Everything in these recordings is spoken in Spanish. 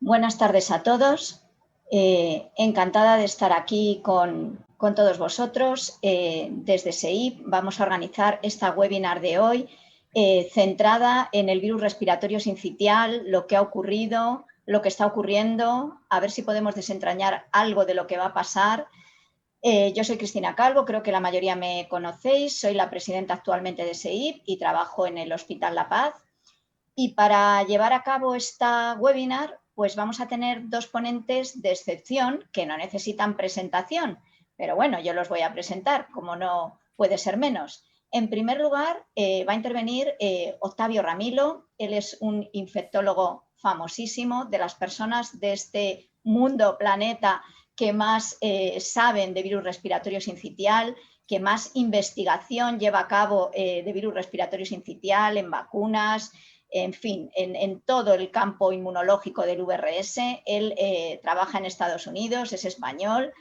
Buenas tardes a todos. Encantada de estar aquí con todos vosotros. Desde SEIP vamos a organizar esta webinar de hoy centrada en el virus respiratorio sincitial, lo que ha ocurrido, lo que está ocurriendo, a ver si podemos desentrañar algo de lo que va a pasar. Yo soy Cristina Calvo, creo que la mayoría me conocéis, soy la presidenta actualmente de SEIP y trabajo en el Hospital La Paz. Y para llevar a cabo esta webinar, pues vamos a tener dos ponentes de excepción que no necesitan presentación, pero bueno, yo los voy a presentar, como no puede ser menos. En primer lugar, va a intervenir Octavio Ramilo. Él es un infectólogo famosísimo, de las personas de este mundo, planeta, que más saben de virus respiratorio sincitial, que más investigación lleva a cabo de virus respiratorio sincitial en vacunas, en fin, en todo el campo inmunológico del VRS. Él trabaja en Estados Unidos, es español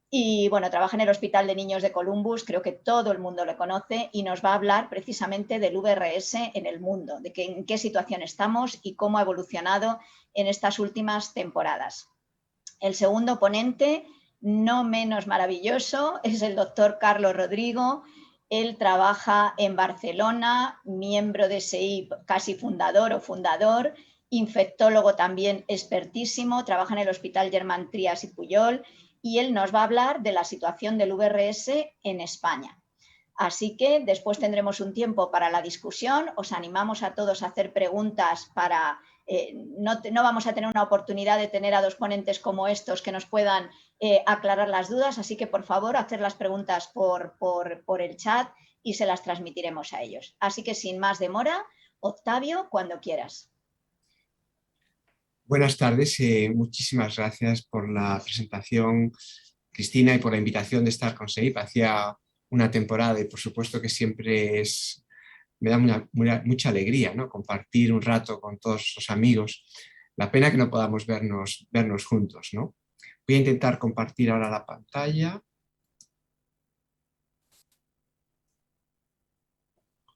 y bueno, trabaja en el Hospital de Niños de Columbus, creo que todo el mundo lo conoce y nos va a hablar precisamente del VRS en el mundo, de en qué situación estamos y cómo ha evolucionado en estas últimas temporadas. El segundo ponente, no menos maravilloso, es el doctor Carlos Rodrigo. Él trabaja en Barcelona, miembro de SEIP, casi fundador o fundador, infectólogo también expertísimo, trabaja en el Hospital Germán Trias y Pujol, y él nos va a hablar de la situación del VRS en España. Así que después tendremos un tiempo para la discusión. Os animamos a todos a hacer preguntas para... no vamos a tener una oportunidad de tener a dos ponentes como estos que nos puedan aclarar las dudas, así que por favor hacer las preguntas por el chat y se las transmitiremos a ellos. Así que sin más demora, Octavio, cuando quieras. Buenas tardes, muchísimas gracias por la presentación, Cristina, y por la invitación de estar con SEIP. Hacía una temporada y por supuesto que siempre me da mucha alegría, ¿no?, compartir un rato con todos los amigos. La pena que no podamos vernos juntos, ¿no? Voy a intentar compartir ahora la pantalla.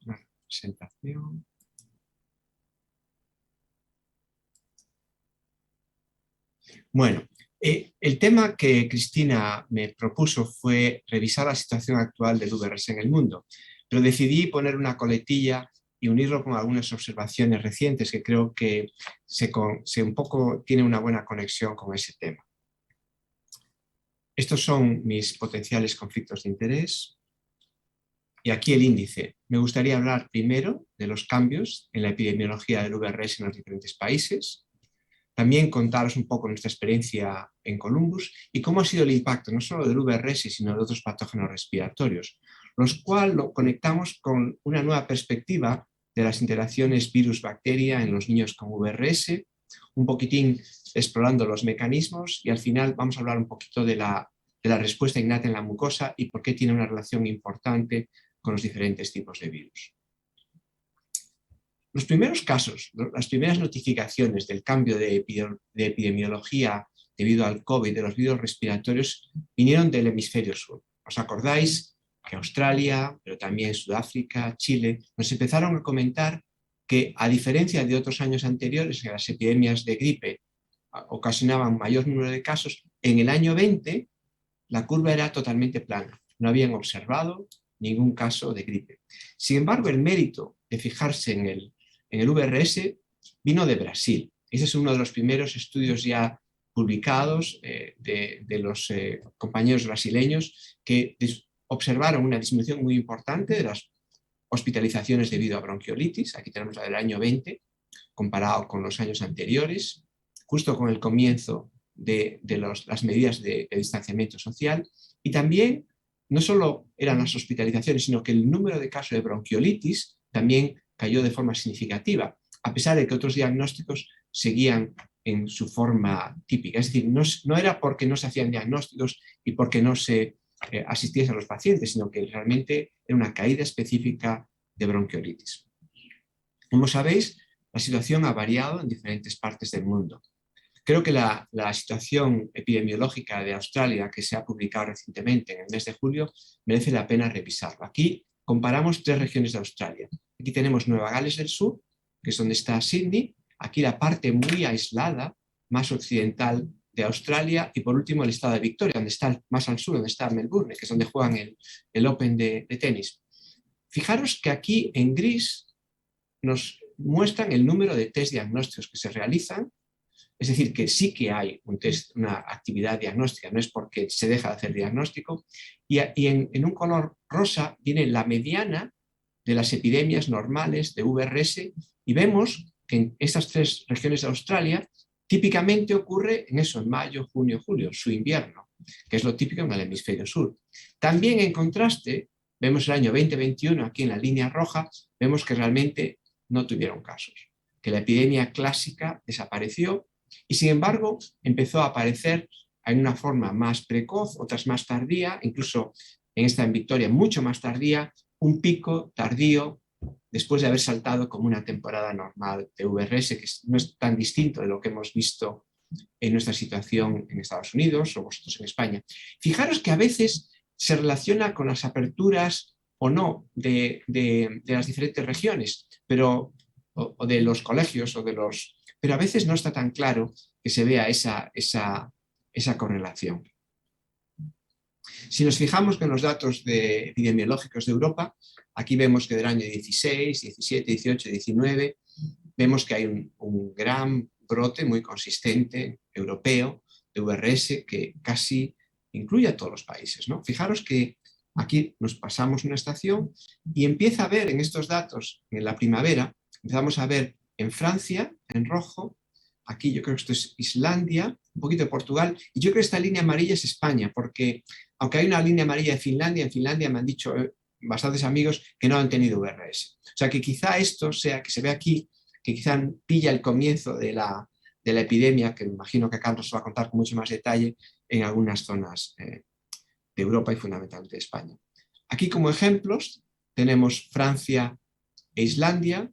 Una presentación. Bueno, el tema que Cristina me propuso fue revisar la situación actual del VRS en el mundo, pero decidí poner una coletilla y unirlo con algunas observaciones recientes que creo que un poco tiene una buena conexión con ese tema. Estos son mis potenciales conflictos de interés. Y aquí el índice. Me gustaría hablar primero de los cambios en la epidemiología del VRS en los diferentes países. También contaros un poco nuestra experiencia en Columbus y cómo ha sido el impacto no solo del VRS, sino de otros patógenos respiratorios, los cuales lo conectamos con una nueva perspectiva de las interacciones virus-bacteria en los niños con VRS, un poquitín explorando los mecanismos y al final vamos a hablar un poquito de la respuesta innata en la mucosa y por qué tiene una relación importante con los diferentes tipos de virus. Los primeros casos, las primeras notificaciones del cambio de epidemiología debido al COVID de los virus respiratorios vinieron del hemisferio sur. ¿Os acordáis que Australia, pero también Sudáfrica, Chile, nos empezaron a comentar que, a diferencia de otros años anteriores, que las epidemias de gripe ocasionaban mayor número de casos, en el año 20 la curva era totalmente plana. No habían observado ningún caso de gripe. Sin embargo, el mérito de fijarse en el VRS vino de Brasil. Ese es uno de los primeros estudios ya publicados de los compañeros brasileños que observaron una disminución muy importante de las hospitalizaciones debido a bronquiolitis. Aquí tenemos la del año 20, comparado con los años anteriores, justo con el comienzo de las medidas de distanciamiento social. Y también no solo eran las hospitalizaciones, sino que el número de casos de bronquiolitis también cayó de forma significativa, a pesar de que otros diagnósticos seguían en su forma típica. Es decir, no era porque no se hacían diagnósticos y porque no se asistiese a los pacientes, sino que realmente era una caída específica de bronquiolitis. Como sabéis, la situación ha variado en diferentes partes del mundo. Creo que la situación epidemiológica de Australia, que se ha publicado recientemente en el mes de julio, merece la pena revisarlo. Aquí comparamos tres regiones de Australia. Aquí tenemos Nueva Gales del Sur, que es donde está Sydney. Aquí la parte muy aislada más occidental de Australia, y por último el estado de Victoria, donde está más al sur, donde está Melbourne, que es donde juegan el Open de tenis. Fijaros que aquí en gris nos muestran el número de test diagnósticos que se realizan, es decir, que sí que hay una actividad diagnóstica, no es porque se deja de hacer diagnóstico, y en un color rosa viene la mediana de las epidemias normales de VRS, y vemos que en estas 3 regiones de Australia típicamente ocurre en eso, en mayo, junio, julio, su invierno, que es lo típico en el hemisferio sur. También en contraste, vemos el año 2021 aquí en la línea roja, vemos que realmente no tuvieron casos, que la epidemia clásica desapareció y sin embargo empezó a aparecer en una forma más precoz, otras más tardía, incluso en esta en Victoria mucho más tardía, un pico tardío después de haber saltado como una temporada normal de VRS, que no es tan distinto de lo que hemos visto en nuestra situación en Estados Unidos o vosotros en España. Fijaros que a veces se relaciona con las aperturas o no de las diferentes regiones, pero, o de los colegios, pero a veces no está tan claro que se vea esa correlación. Si nos fijamos en los datos epidemiológicos de Europa, aquí vemos que del año 16, 17, 18, 19, vemos que hay un gran brote muy consistente europeo de VRS que casi incluye a todos los países, ¿no? Fijaros que aquí nos pasamos una estación y empieza a ver en estos datos, en la primavera, empezamos a ver en Francia, en rojo, aquí yo creo que esto es Islandia, un poquito de Portugal, y yo creo que esta línea amarilla es España, porque aunque hay una línea amarilla de Finlandia, en Finlandia me han dicho bastantes amigos que no han tenido VRS. O sea que quizá esto sea, que se ve aquí, que quizá pilla el comienzo de la epidemia, que me imagino que Carlos va a contar con mucho más detalle en algunas zonas de Europa y fundamentalmente de España. Aquí como ejemplos tenemos Francia e Islandia,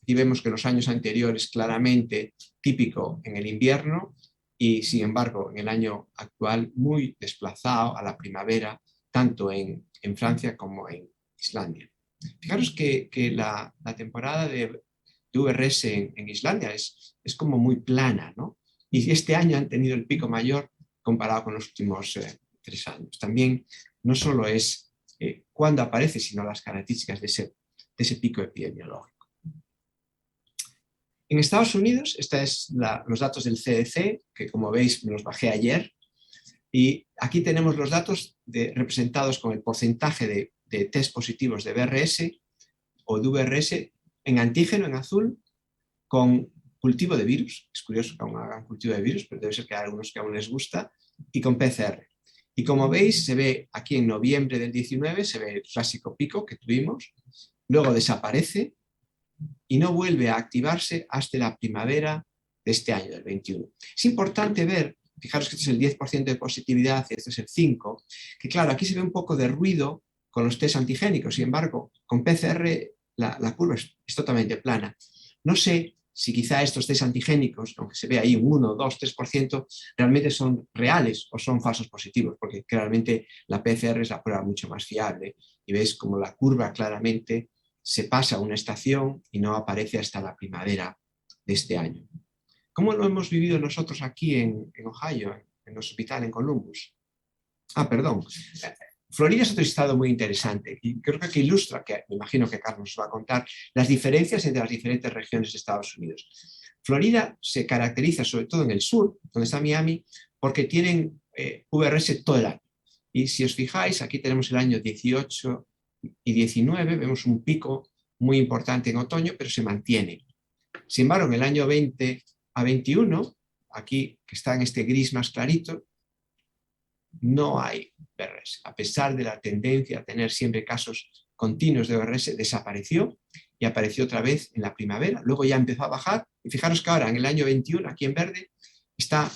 y vemos que en los años anteriores claramente típico en el invierno y sin embargo en el año actual muy desplazado a la primavera, tanto en Francia como en Islandia. Fijaros que la temporada de VRS en Islandia es como muy plana, ¿no? Y este año han tenido el pico mayor comparado con los últimos 3 años. También no solo es cuándo aparece, sino las características de ese pico epidemiológico. En Estados Unidos, estos es los datos del CDC, que como veis me los bajé ayer, y aquí tenemos los datos representados con el porcentaje de test positivos de VRS o de VRS en antígeno en azul con cultivo de virus, es curioso que aún hagan cultivo de virus, pero debe ser que hay algunos que aún les gusta, y con PCR. Y como veis, se ve aquí en noviembre del 19, se ve el clásico pico que tuvimos, luego desaparece y no vuelve a activarse hasta la primavera de este año, del 21. Es importante ver, fijaros que este es el 10% de positividad y este es el 5%, que claro, aquí se ve un poco de ruido con los test antigénicos, sin embargo, con PCR la curva es totalmente plana. No sé si quizá estos test antigénicos, aunque se ve ahí un 1, 2, 3%, realmente son reales o son falsos positivos, porque claramente la PCR es la prueba mucho más fiable y ves como la curva claramente se pasa una estación y no aparece hasta la primavera de este año. ¿Cómo lo hemos vivido nosotros aquí en Ohio, en el hospital en Columbus? Perdón. Florida es otro estado muy interesante y creo que ilustra, que me imagino que Carlos va a contar, las diferencias entre las diferentes regiones de Estados Unidos. Florida se caracteriza, sobre todo en el sur, donde está Miami, porque tienen VRS todo el año. Y si os fijáis, aquí tenemos el año 18 y 19, vemos un pico muy importante en otoño, pero se mantiene. Sin embargo, en el año 20 a 21, aquí que está en este gris más clarito, no hay VRS. A pesar de la tendencia a tener siempre casos continuos de VRS, desapareció y apareció otra vez en la primavera. Luego ya empezó a bajar y fijaros que ahora en el año 21, aquí en verde, está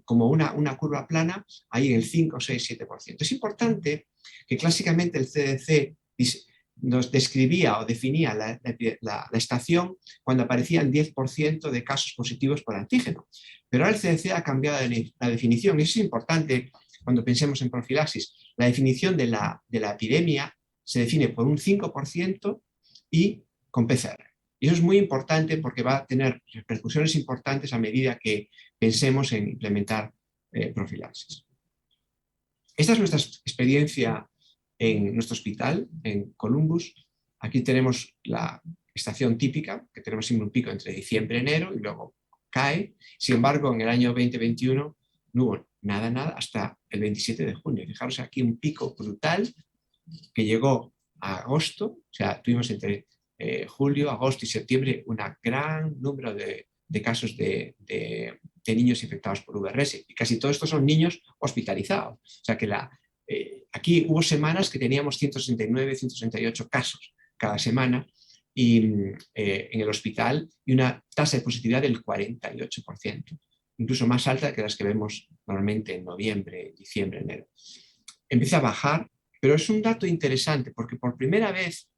como una curva plana, ahí en el 5, 6, 7%. Es importante que clásicamente el CDC nos describía o definía la estación cuando aparecían 10% de casos positivos por antígeno. Pero ahora el CDC ha cambiado la definición y eso es importante cuando pensemos en profilaxis. La definición de la epidemia se define por un 5% y con PCR. Y eso es muy importante porque va a tener repercusiones importantes a medida que pensemos en implementar profilaxis. Esta es nuestra experiencia en nuestro hospital, en Columbus. Aquí tenemos la estación típica, que tenemos siempre un pico entre diciembre y enero y luego cae. Sin embargo, en el año 2021 no hubo nada hasta el 27 de junio. Fijaros aquí un pico brutal que llegó a agosto, o sea, tuvimos entre julio, agosto y septiembre un gran número de casos de niños infectados por VRS, y casi todos estos son niños hospitalizados. O sea que aquí hubo semanas que teníamos 169, 168 casos cada semana en el hospital y una tasa de positividad del 48%, incluso más alta que las que vemos normalmente en noviembre, diciembre, enero. Empieza a bajar, pero es un dato interesante porque por primera vez,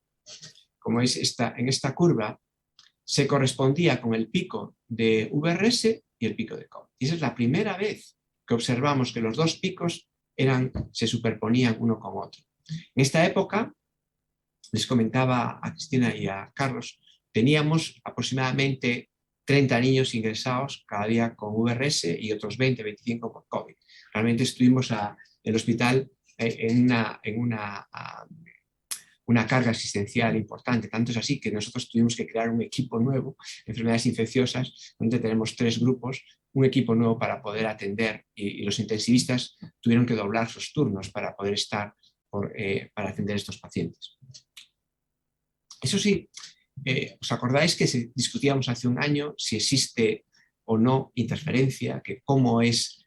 como veis en esta curva, se correspondía con el pico de VRS y el pico de COVID. Y esa es la primera vez que observamos que los dos picos se superponían uno con otro. En esta época, les comentaba a Cristina y a Carlos, teníamos aproximadamente 30 niños ingresados cada día con VRS y otros 20, 25 por COVID. Realmente estuvimos en el hospital en una carga asistencial importante. Tanto es así que nosotros tuvimos que crear un equipo nuevo de enfermedades infecciosas, donde tenemos 3 grupos, un equipo nuevo para poder atender, y los intensivistas tuvieron que doblar sus turnos para poder estar para atender a estos pacientes. Eso sí, ¿os acordáis que discutíamos hace un año si existe o no interferencia, que cómo es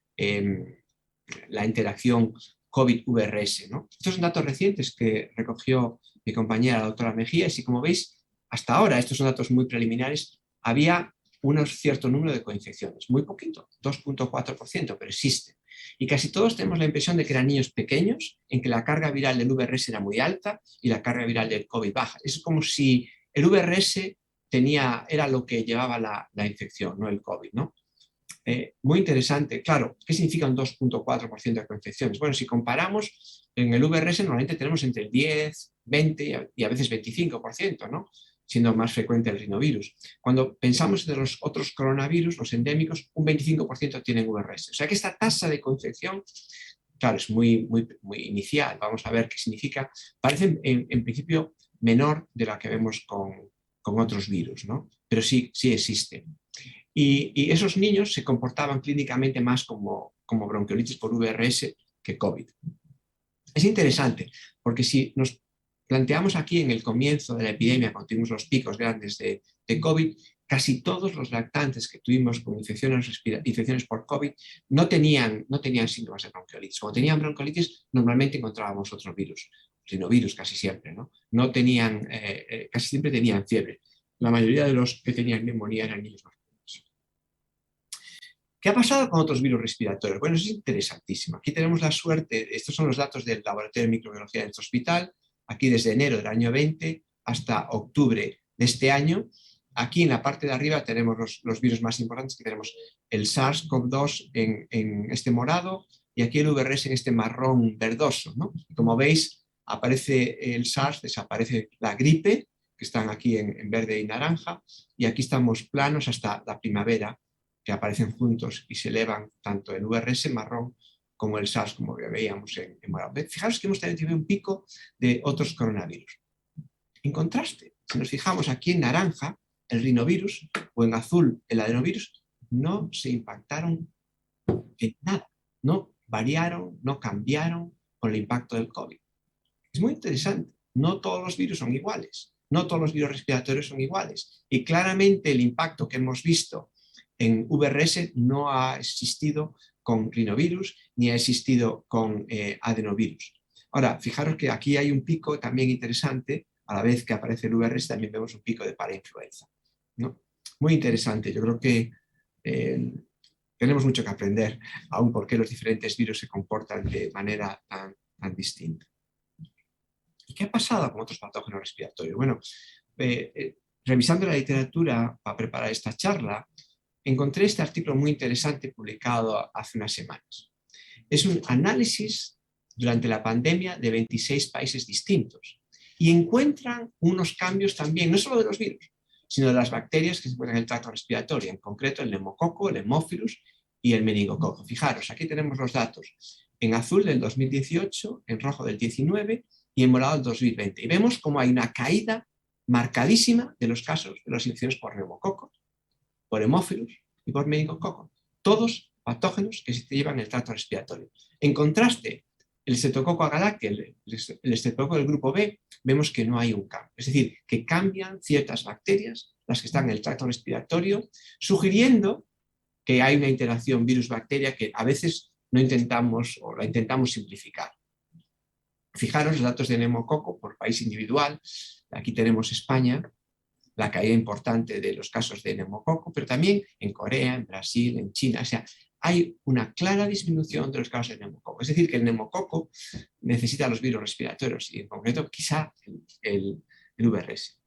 la interacción COVID-VRS, ¿no? Estos son datos recientes que recogió mi compañera, la doctora Mejías, y como veis, hasta ahora, estos son datos muy preliminares, había un cierto número de coinfecciones, muy poquito, 2.4%, pero existe. Y casi todos tenemos la impresión de que eran niños pequeños, en que la carga viral del VRS era muy alta y la carga viral del COVID baja. Es como si el VRS era lo que llevaba la infección, no el COVID, ¿no? Muy interesante. Claro, ¿qué significa un 2.4% de coinfecciones? Bueno, si comparamos, en el VRS normalmente tenemos entre el 10, 20 y a veces 25%, ¿no? Siendo más frecuente el rinovirus. Cuando pensamos en los otros coronavirus, los endémicos, un 25% tienen VRS. O sea que esta tasa de coinfección, claro, es muy inicial. Vamos a ver qué significa. Parece en principio menor de la que vemos con otros virus, ¿no? Pero sí existe. Y esos niños se comportaban clínicamente más como bronquiolitis por VRS que COVID. Es interesante, porque si nos planteamos aquí en el comienzo de la epidemia, cuando tuvimos los picos grandes de COVID, casi todos los lactantes que tuvimos con infecciones por COVID no tenían síntomas de bronquiolitis. Cuando tenían bronquiolitis, normalmente encontrábamos otro virus, rinovirus casi siempre, ¿no? Casi siempre tenían fiebre. La mayoría de los que tenían neumonía eran niños más. ¿Qué ha pasado con otros virus respiratorios? Bueno, es interesantísimo. Aquí tenemos la suerte, estos son los datos del Laboratorio de Microbiología de nuestro hospital, aquí desde enero del año 20 hasta octubre de este año. Aquí en la parte de arriba tenemos los virus más importantes, que tenemos el SARS-CoV-2 en este morado y aquí el VRS en este marrón verdoso, ¿no? Y como veis, aparece el SARS, desaparece la gripe, que están aquí en verde y naranja, y aquí estamos planos hasta la primavera, que aparecen juntos y se elevan tanto el VRS marrón como el SARS, como veíamos en morado. Fijaros que hemos tenido un pico de otros coronavirus. En contraste, si nos fijamos aquí en naranja, el rinovirus, o en azul, el adenovirus, no se impactaron en nada, no variaron, no cambiaron con el impacto del COVID. Es muy interesante, no todos los virus son iguales, no todos los virus respiratorios son iguales, y claramente el impacto que hemos visto en VRS no ha existido con rinovirus ni ha existido con adenovirus. Ahora, fijaros que aquí hay un pico también interesante, a la vez que aparece el VRS también vemos un pico de parainfluenza, ¿no? Muy interesante, yo creo que tenemos mucho que aprender aún por qué los diferentes virus se comportan de manera tan distinta. ¿Y qué ha pasado con otros patógenos respiratorios? Bueno, revisando la literatura para preparar esta charla, encontré este artículo muy interesante publicado hace unas semanas. Es un análisis durante la pandemia de 26 países distintos y encuentran unos cambios también, no solo de los virus, sino de las bacterias que se encuentran en el tracto respiratorio, en concreto el neumococo, el hemófilus y el meningococo. Fijaros, aquí tenemos los datos en azul del 2018, en rojo del 19 y en morado del 2020. Y vemos cómo hay una caída marcadísima de los casos de las infecciones por neumococo, por hemófilus y por meningococo. Todos patógenos que se llevan en el tracto respiratorio. En contraste, el Streptococcus agalactiae, el Streptococo del grupo B, vemos que no hay un cambio. Es decir, que cambian ciertas bacterias, las que están en el tracto respiratorio, sugiriendo que hay una interacción virus-bacteria que a veces no intentamos o la intentamos simplificar. Fijaros los datos de neumococo por país individual. Aquí tenemos España, la caída importante de los casos de neumococo, pero también en Corea, en Brasil, en China. O sea, hay una clara disminución de los casos de neumococo. Es decir, que el neumococo necesita los virus respiratorios y en concreto quizá el VRS.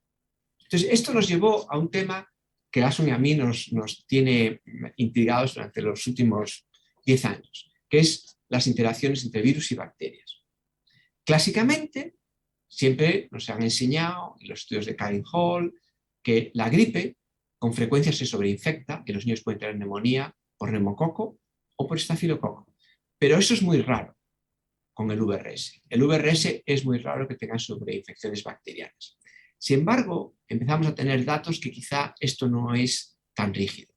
Entonces, esto nos llevó a un tema que a Asun y a mí nos tiene intrigados durante los últimos 10 años, que es las interacciones entre virus y bacterias. Clásicamente, siempre nos han enseñado en los estudios de Karen Hall que la gripe con frecuencia se sobreinfecta, que los niños pueden tener neumonía por neumococo o por estafilococo. Pero eso es muy raro con el VRS. El VRS es muy raro que tengan sobreinfecciones bacterianas. Sin embargo, empezamos a tener datos que quizá esto no es tan rígido.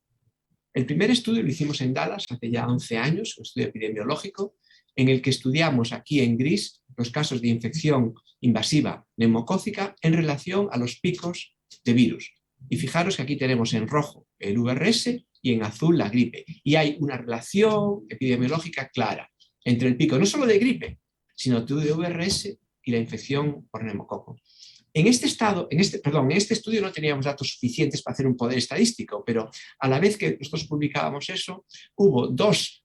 El primer estudio lo hicimos en Dallas hace ya 11 años, un estudio epidemiológico, en el que estudiamos aquí en gris los casos de infección invasiva neumocócica en relación a los picos de virus. Y fijaros que aquí tenemos en rojo el VRS y en azul la gripe. Y hay una relación epidemiológica clara entre el pico no solo de gripe, sino de VRS y la infección por neumococo. En este estudio no teníamos datos suficientes para hacer un poder estadístico, pero a la vez que nosotros publicábamos eso, hubo dos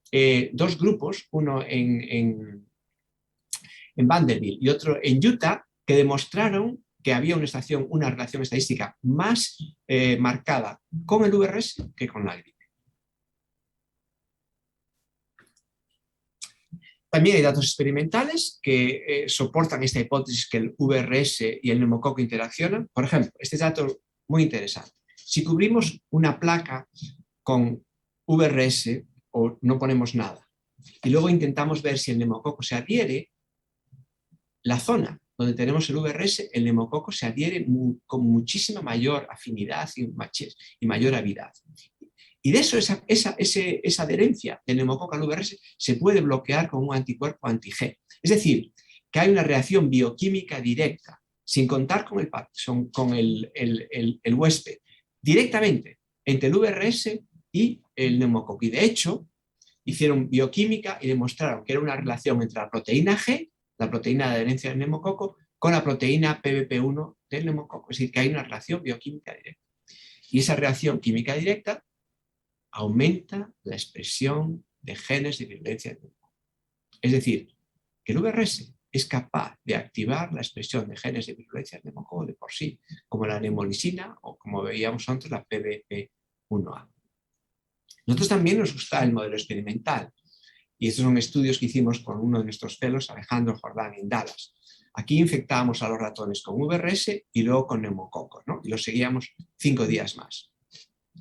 grupos, uno en Vanderbilt y otro en Utah, que demostraron que había una relación estadística más marcada con el VRS que con la gripe. También hay datos experimentales que soportan esta hipótesis que el VRS y el neumococo interaccionan. Por ejemplo, este dato muy interesante. Si cubrimos una placa con VRS o no ponemos nada y luego intentamos ver si el neumococo se adhiere, la zona donde tenemos el VRS, el neumococo se adhiere con muchísima mayor afinidad y mayor avidad. Y de eso, esa adherencia del neumococo al VRS se puede bloquear con un anticuerpo anti-G. Es decir, que hay una reacción bioquímica directa, sin contar con el huésped, directamente entre el VRS y el neumococo. Y de hecho, hicieron bioquímica y demostraron que era una relación entre la proteína G, la proteína de adherencia del neumococo, con la proteína PBP1 del neumococo. Es decir, que hay una relación bioquímica directa. Y esa reacción química directa aumenta la expresión de genes de virulencia del neumococo. Es decir, que el VRS es capaz de activar la expresión de genes de virulencia del neumococo de por sí, como la neumolicina o como veíamos antes la PBP1A. Nosotros también nos gusta el modelo experimental y estos son estudios que hicimos con uno de nuestros fellows, Alejandro Jordán, en Dallas. Aquí infectábamos a los ratones con VRS y luego con neumococo, ¿no? Y los seguíamos 5 días más.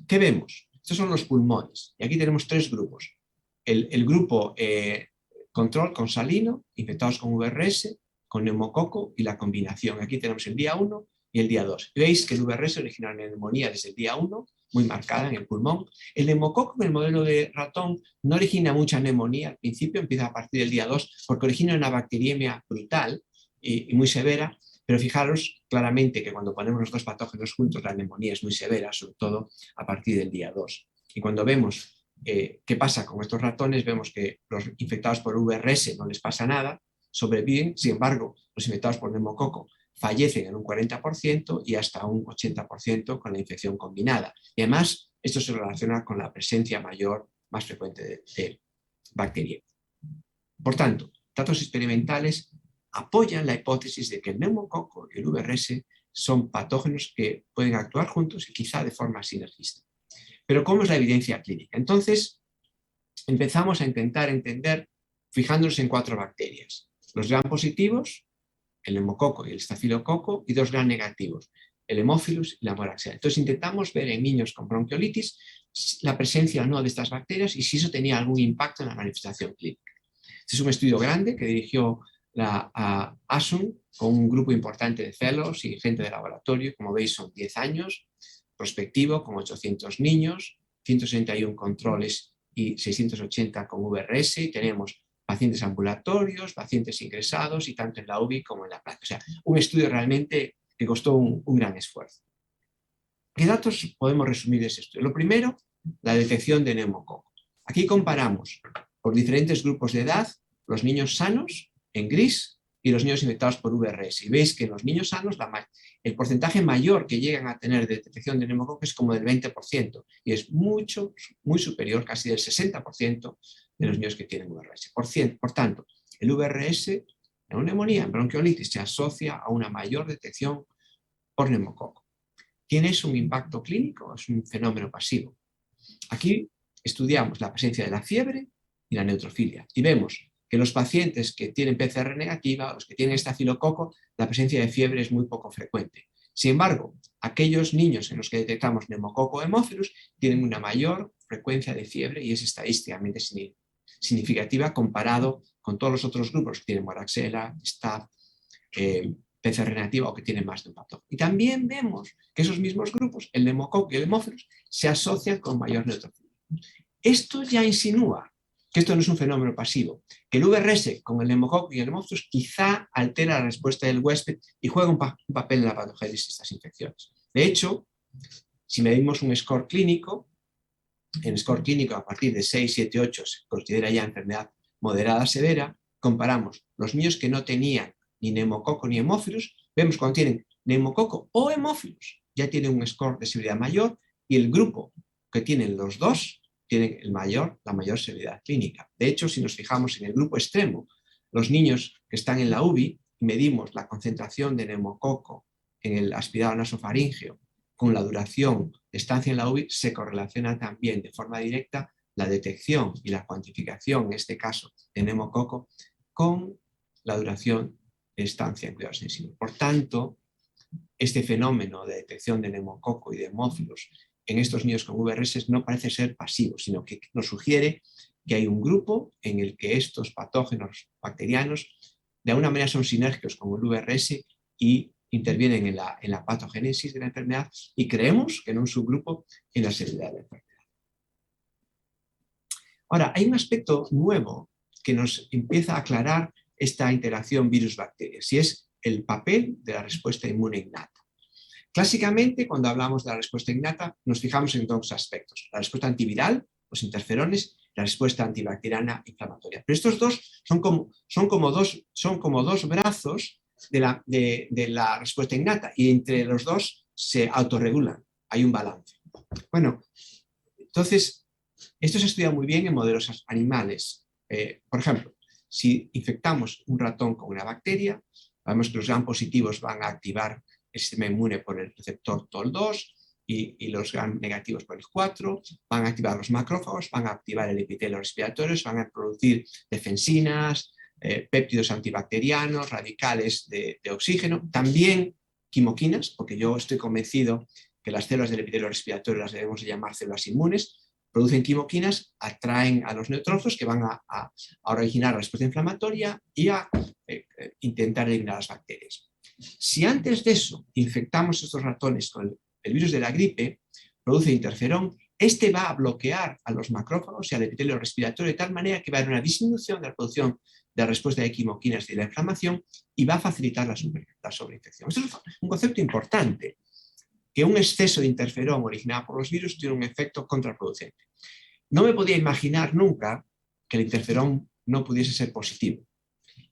¿Qué vemos? Estos son los pulmones y aquí tenemos 3 grupos. El grupo control con salino, infectados con VRS, con neumococo y la combinación. Aquí tenemos el día 1 y el día 2. Veis que el VRS origina una neumonía desde el día 1, muy marcada en el pulmón. El neumococo en el modelo de ratón no origina mucha neumonía al principio, empieza a partir del día 2 porque origina una bacteriemia brutal y muy severa, pero fijaros claramente que cuando ponemos los dos patógenos juntos la neumonía es muy severa, sobre todo a partir del día 2. Y cuando vemos qué pasa con estos ratones, vemos que los infectados por VRS no les pasa nada, sobreviven, sin embargo, los infectados por neumococo fallecen en un 40% y hasta un 80% con la infección combinada. Y además, esto se relaciona con la presencia mayor, más frecuente de bacterias. Por tanto, datos experimentales apoyan la hipótesis de que el neumococo y el VRS son patógenos que pueden actuar juntos y quizá de forma sinergista. Pero ¿cómo es la evidencia clínica? Entonces, empezamos a intentar entender fijándonos en 4 bacterias. Los gram positivos, el neumococo y el estafilococo, y 2 gram negativos, el Haemophilus y la Moraxella. Entonces intentamos ver en niños con bronquiolitis la presencia o no de estas bacterias y si eso tenía algún impacto en la manifestación clínica. Este es un estudio grande que dirigió la ASUN con un grupo importante de fellows y gente de laboratorio. Como veis, son 10 años, prospectivo, con 800 niños, 161 controles y 680 con VRS. Y tenemos pacientes ambulatorios, pacientes ingresados y tanto en la UBI como en la planta. O sea, un estudio realmente que costó un gran esfuerzo. ¿Qué datos podemos resumir de ese estudio? Lo primero, la detección de neumococo. Aquí comparamos por diferentes grupos de edad los niños sanos en gris y los niños infectados por VRS. Y veis que en los niños sanos el porcentaje mayor que llegan a tener de detección de neumococo es como del 20% y es muy superior, casi del 60% de los niños que tienen VRS. Por tanto, el VRS en una neumonía, en bronquiolitis, se asocia a una mayor detección por neumococo. ¿Tiene eso un impacto clínico? Es un fenómeno pasivo. Aquí estudiamos la presencia de la fiebre y la neutrofilia y vemos que los pacientes que tienen PCR negativa, los que tienen estafilococo, la presencia de fiebre es muy poco frecuente. Sin embargo, aquellos niños en los que detectamos neumococo o Haemophilus tienen una mayor frecuencia de fiebre y es estadísticamente significativa comparado con todos los otros grupos que tienen Moraxella, Staph, PCR negativa o que tienen más de un patógeno. Y también vemos que esos mismos grupos, el neumococo y el Haemophilus, se asocian con mayor neutrofilia. Esto ya insinúa que esto no es un fenómeno pasivo, que el VRS con el neumococo y el Haemophilus quizá altera la respuesta del huésped y juega un papel en la patogénesis de estas infecciones. De hecho, si medimos un score clínico, en score clínico a partir de 6, 7, 8 se considera ya enfermedad moderada severa, comparamos los niños que no tenían ni neumococo ni Haemophilus, vemos cuando tienen neumococo o Haemophilus ya tienen un score de severidad mayor y el grupo que tienen los dos tienen la mayor severidad clínica. De hecho, si nos fijamos en el grupo extremo, los niños que están en la UBI, medimos la concentración de neumococo en el aspirado nasofaríngeo con la duración de estancia en la UBI, se correlaciona también de forma directa la detección y la cuantificación, en este caso, de neumococo con la duración de estancia en cuidados intensivos. Por tanto, este fenómeno de detección de neumococo y de Haemophilus en estos niños con VRS no parece ser pasivo, sino que nos sugiere que hay un grupo en el que estos patógenos bacterianos de alguna manera son sinérgicos con el VRS y intervienen en la patogénesis de la enfermedad y creemos que en un subgrupo en la severidad de la enfermedad. Ahora, hay un aspecto nuevo que nos empieza a aclarar esta interacción virus-bacterias y es el papel de la respuesta inmune innata. Clásicamente, cuando hablamos de la respuesta innata, nos fijamos en dos aspectos. La respuesta antiviral, los interferones, la respuesta antibacteriana inflamatoria. Pero estos dos son como dos brazos de la respuesta innata y entre los dos se autorregulan. Hay un balance. Bueno, entonces, esto se estudia muy bien en modelos animales. Por ejemplo, si infectamos un ratón con una bacteria, vemos que los gram positivos van a activar el sistema inmune por el receptor TOL2 y los gram negativos por el 4, van a activar los macrófagos, van a activar el epitelio respiratorio, van a producir defensinas, péptidos antibacterianos, radicales de oxígeno, también quimoquinas, porque yo estoy convencido que las células del epitelio respiratorio las debemos llamar células inmunes, producen quimoquinas, atraen a los neutrófilos que van a originar la respuesta inflamatoria y a intentar eliminar las bacterias. Si antes de eso infectamos estos ratones con el virus de la gripe, produce interferón, este va a bloquear a los macrófagos y al epitelio respiratorio de tal manera que va a haber una disminución de la producción de la respuesta de quimoquinas y de la inflamación y va a facilitar la sobreinfección. Esto es un concepto importante, que un exceso de interferón originado por los virus tiene un efecto contraproducente. No me podía imaginar nunca que el interferón no pudiese ser positivo.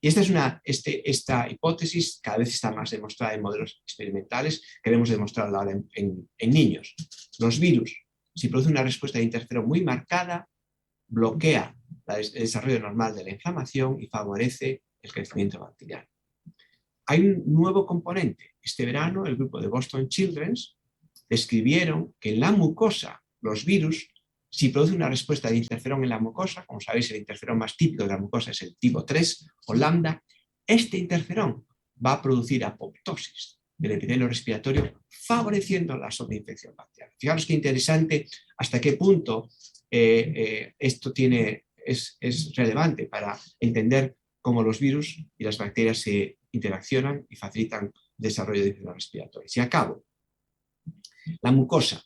Y esta hipótesis cada vez está más demostrada en modelos experimentales, queremos demostrarla ahora en niños. Los virus, si producen una respuesta de interferón muy marcada, bloquea el desarrollo normal de la inflamación y favorece el crecimiento bacteriano. Hay un nuevo componente. Este verano el grupo de Boston Children's describieron que en la mucosa los virus, si producen una respuesta de interferón en la mucosa, como sabéis el interferón más típico de la mucosa es el tipo 3 o lambda, este interferón va a producir apoptosis. del epitelio respiratorio, favoreciendo la sobreinfección bacteriana. Fijaros qué interesante hasta qué punto esto es relevante para entender cómo los virus y las bacterias se interaccionan y facilitan el desarrollo de infecciones respiratorias. Y acabo. La mucosa.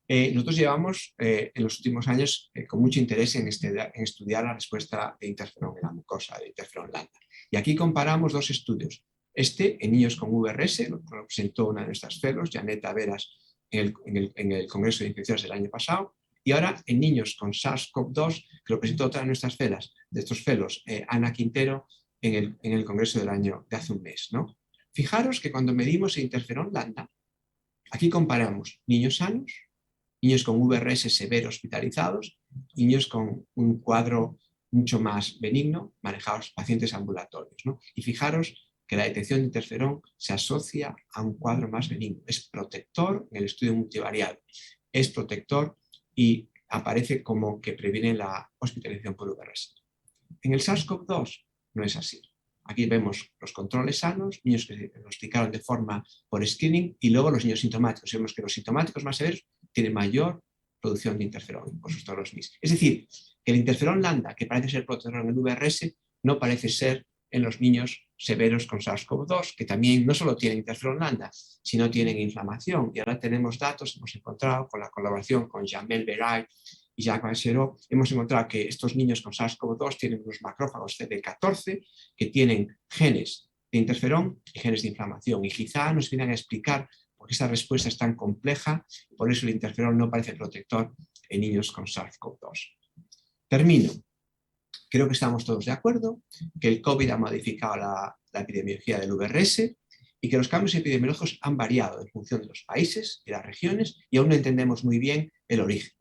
Nosotros llevamos en los últimos años con mucho interés en estudiar la respuesta de interferón en la mucosa, de interferón lambda. Y aquí comparamos dos estudios. Este en niños con VRS, lo presentó una de nuestras fellows, Janet Averas, en el Congreso de Infecciones del año pasado, y ahora en niños con SARS-CoV-2, que lo presentó otra de nuestras fellows, Ana Quintero, en el Congreso de hace un mes, ¿no? Fijaros que cuando medimos el interferón lambda, aquí comparamos niños sanos, niños con VRS severo hospitalizados, niños con un cuadro mucho más benigno, manejados pacientes ambulatorios, ¿no? Y fijaros que la detección de interferón se asocia a un cuadro más benigno. Es protector en el estudio multivariado, es protector y aparece como que previene la hospitalización por VRS. En el SARS-CoV-2 no es así. Aquí vemos los controles sanos, niños que se diagnosticaron de forma por screening, y luego los niños sintomáticos. Vemos que los sintomáticos más severos tienen mayor producción de interferón, por supuesto los MIS. Es decir, que el interferón lambda, que parece ser protector en el VRS, no parece ser en los niños severos con SARS-CoV-2, que también no solo tienen interferón lambda, sino tienen inflamación. Y ahora tenemos datos, hemos encontrado con la colaboración con Jamel Beray y Jacques Vachereau, hemos encontrado que estos niños con SARS-CoV-2 tienen unos macrófagos CD14 que tienen genes de interferón y genes de inflamación. Y quizá nos vienen a explicar por qué esta respuesta es tan compleja, y por eso el interferón no parece protector en niños con SARS-CoV-2. Termino. Creo que estamos todos de acuerdo que el COVID ha modificado la epidemiología del VRS y que los cambios epidemiológicos han variado en función de los países y las regiones, y aún no entendemos muy bien el origen.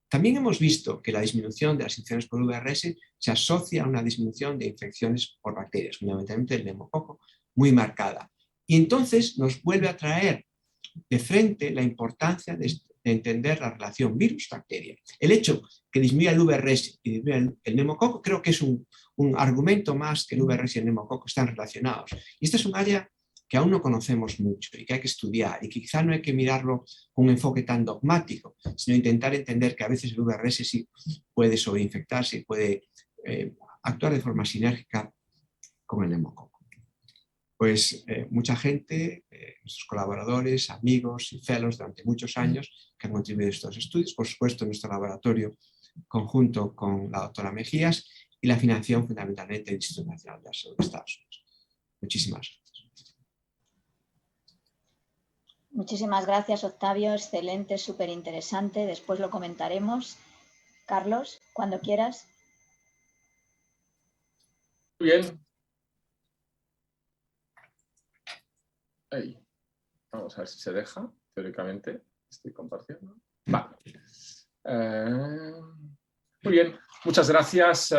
También hemos visto que la disminución de las infecciones por VRS se asocia a una disminución de infecciones por bacterias, fundamentalmente el neumococo, muy marcada. Y entonces nos vuelve a traer de frente la importancia de entender la relación virus-bacteria. El hecho que disminuya el VRS y disminuya el neumococo, creo que es un argumento más que el VRS y el neumococo están relacionados. Y este es un área que aún no conocemos mucho y que hay que estudiar, y que quizá no hay que mirarlo con un enfoque tan dogmático, sino intentar entender que a veces el VRS sí puede sobreinfectarse y puede actuar de forma sinérgica con el neumococo. Pues mucha gente, nuestros colaboradores, amigos y fellows durante muchos años que han contribuido a estos estudios, por supuesto nuestro laboratorio conjunto con la doctora Mejías y la financiación fundamentalmente del Instituto Nacional de la Salud de Estados Unidos. Muchísimas gracias. Muchísimas gracias, Octavio. Excelente, súper interesante. Después lo comentaremos. Carlos, cuando quieras. Muy bien. Ahí. Vamos a ver si se deja, teóricamente. Estoy compartiendo. Vale. Muy bien. Muchas gracias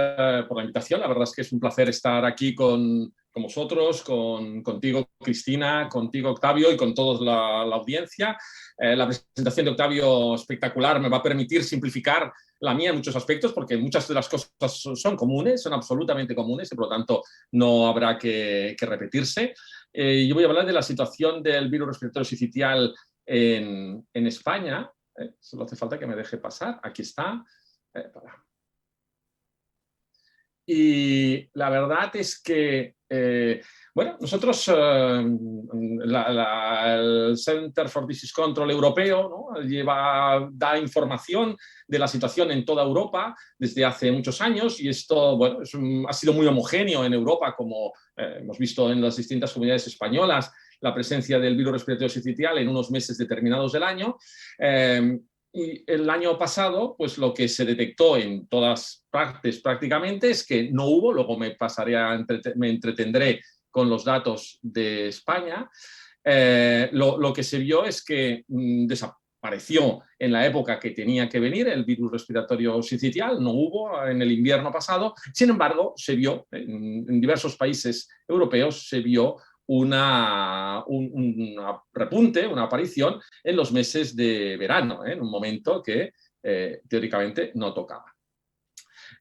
por la invitación. La verdad es que es un placer estar aquí con vosotros, contigo, Cristina, contigo, Octavio, y con toda la audiencia. La presentación de Octavio, espectacular, me va a permitir simplificar la mía en muchos aspectos, porque muchas de las cosas son comunes, son absolutamente comunes, y por lo tanto no habrá que repetirse. Yo voy a hablar de la situación del virus respiratorio sincitial en España. Solo hace falta que me deje pasar. Aquí está. Y la verdad es que, bueno, nosotros, el Center for Disease Control europeo, ¿no?, da información de la situación en toda Europa desde hace muchos años, y esto, bueno, ha sido muy homogéneo en Europa, como hemos visto en las distintas comunidades españolas, la presencia del virus respiratorio sincitial en unos meses determinados del año. Y el año pasado, pues lo que se detectó en todas partes prácticamente es que no hubo, luego me entretendré con los datos de España. Lo que se vio es que desapareció en la época que tenía que venir el virus respiratorio sincitial, no hubo en el invierno pasado. Sin embargo, se vio en diversos países europeos, se vio un repunte, una aparición en los meses de verano, en un momento que teóricamente no tocaba.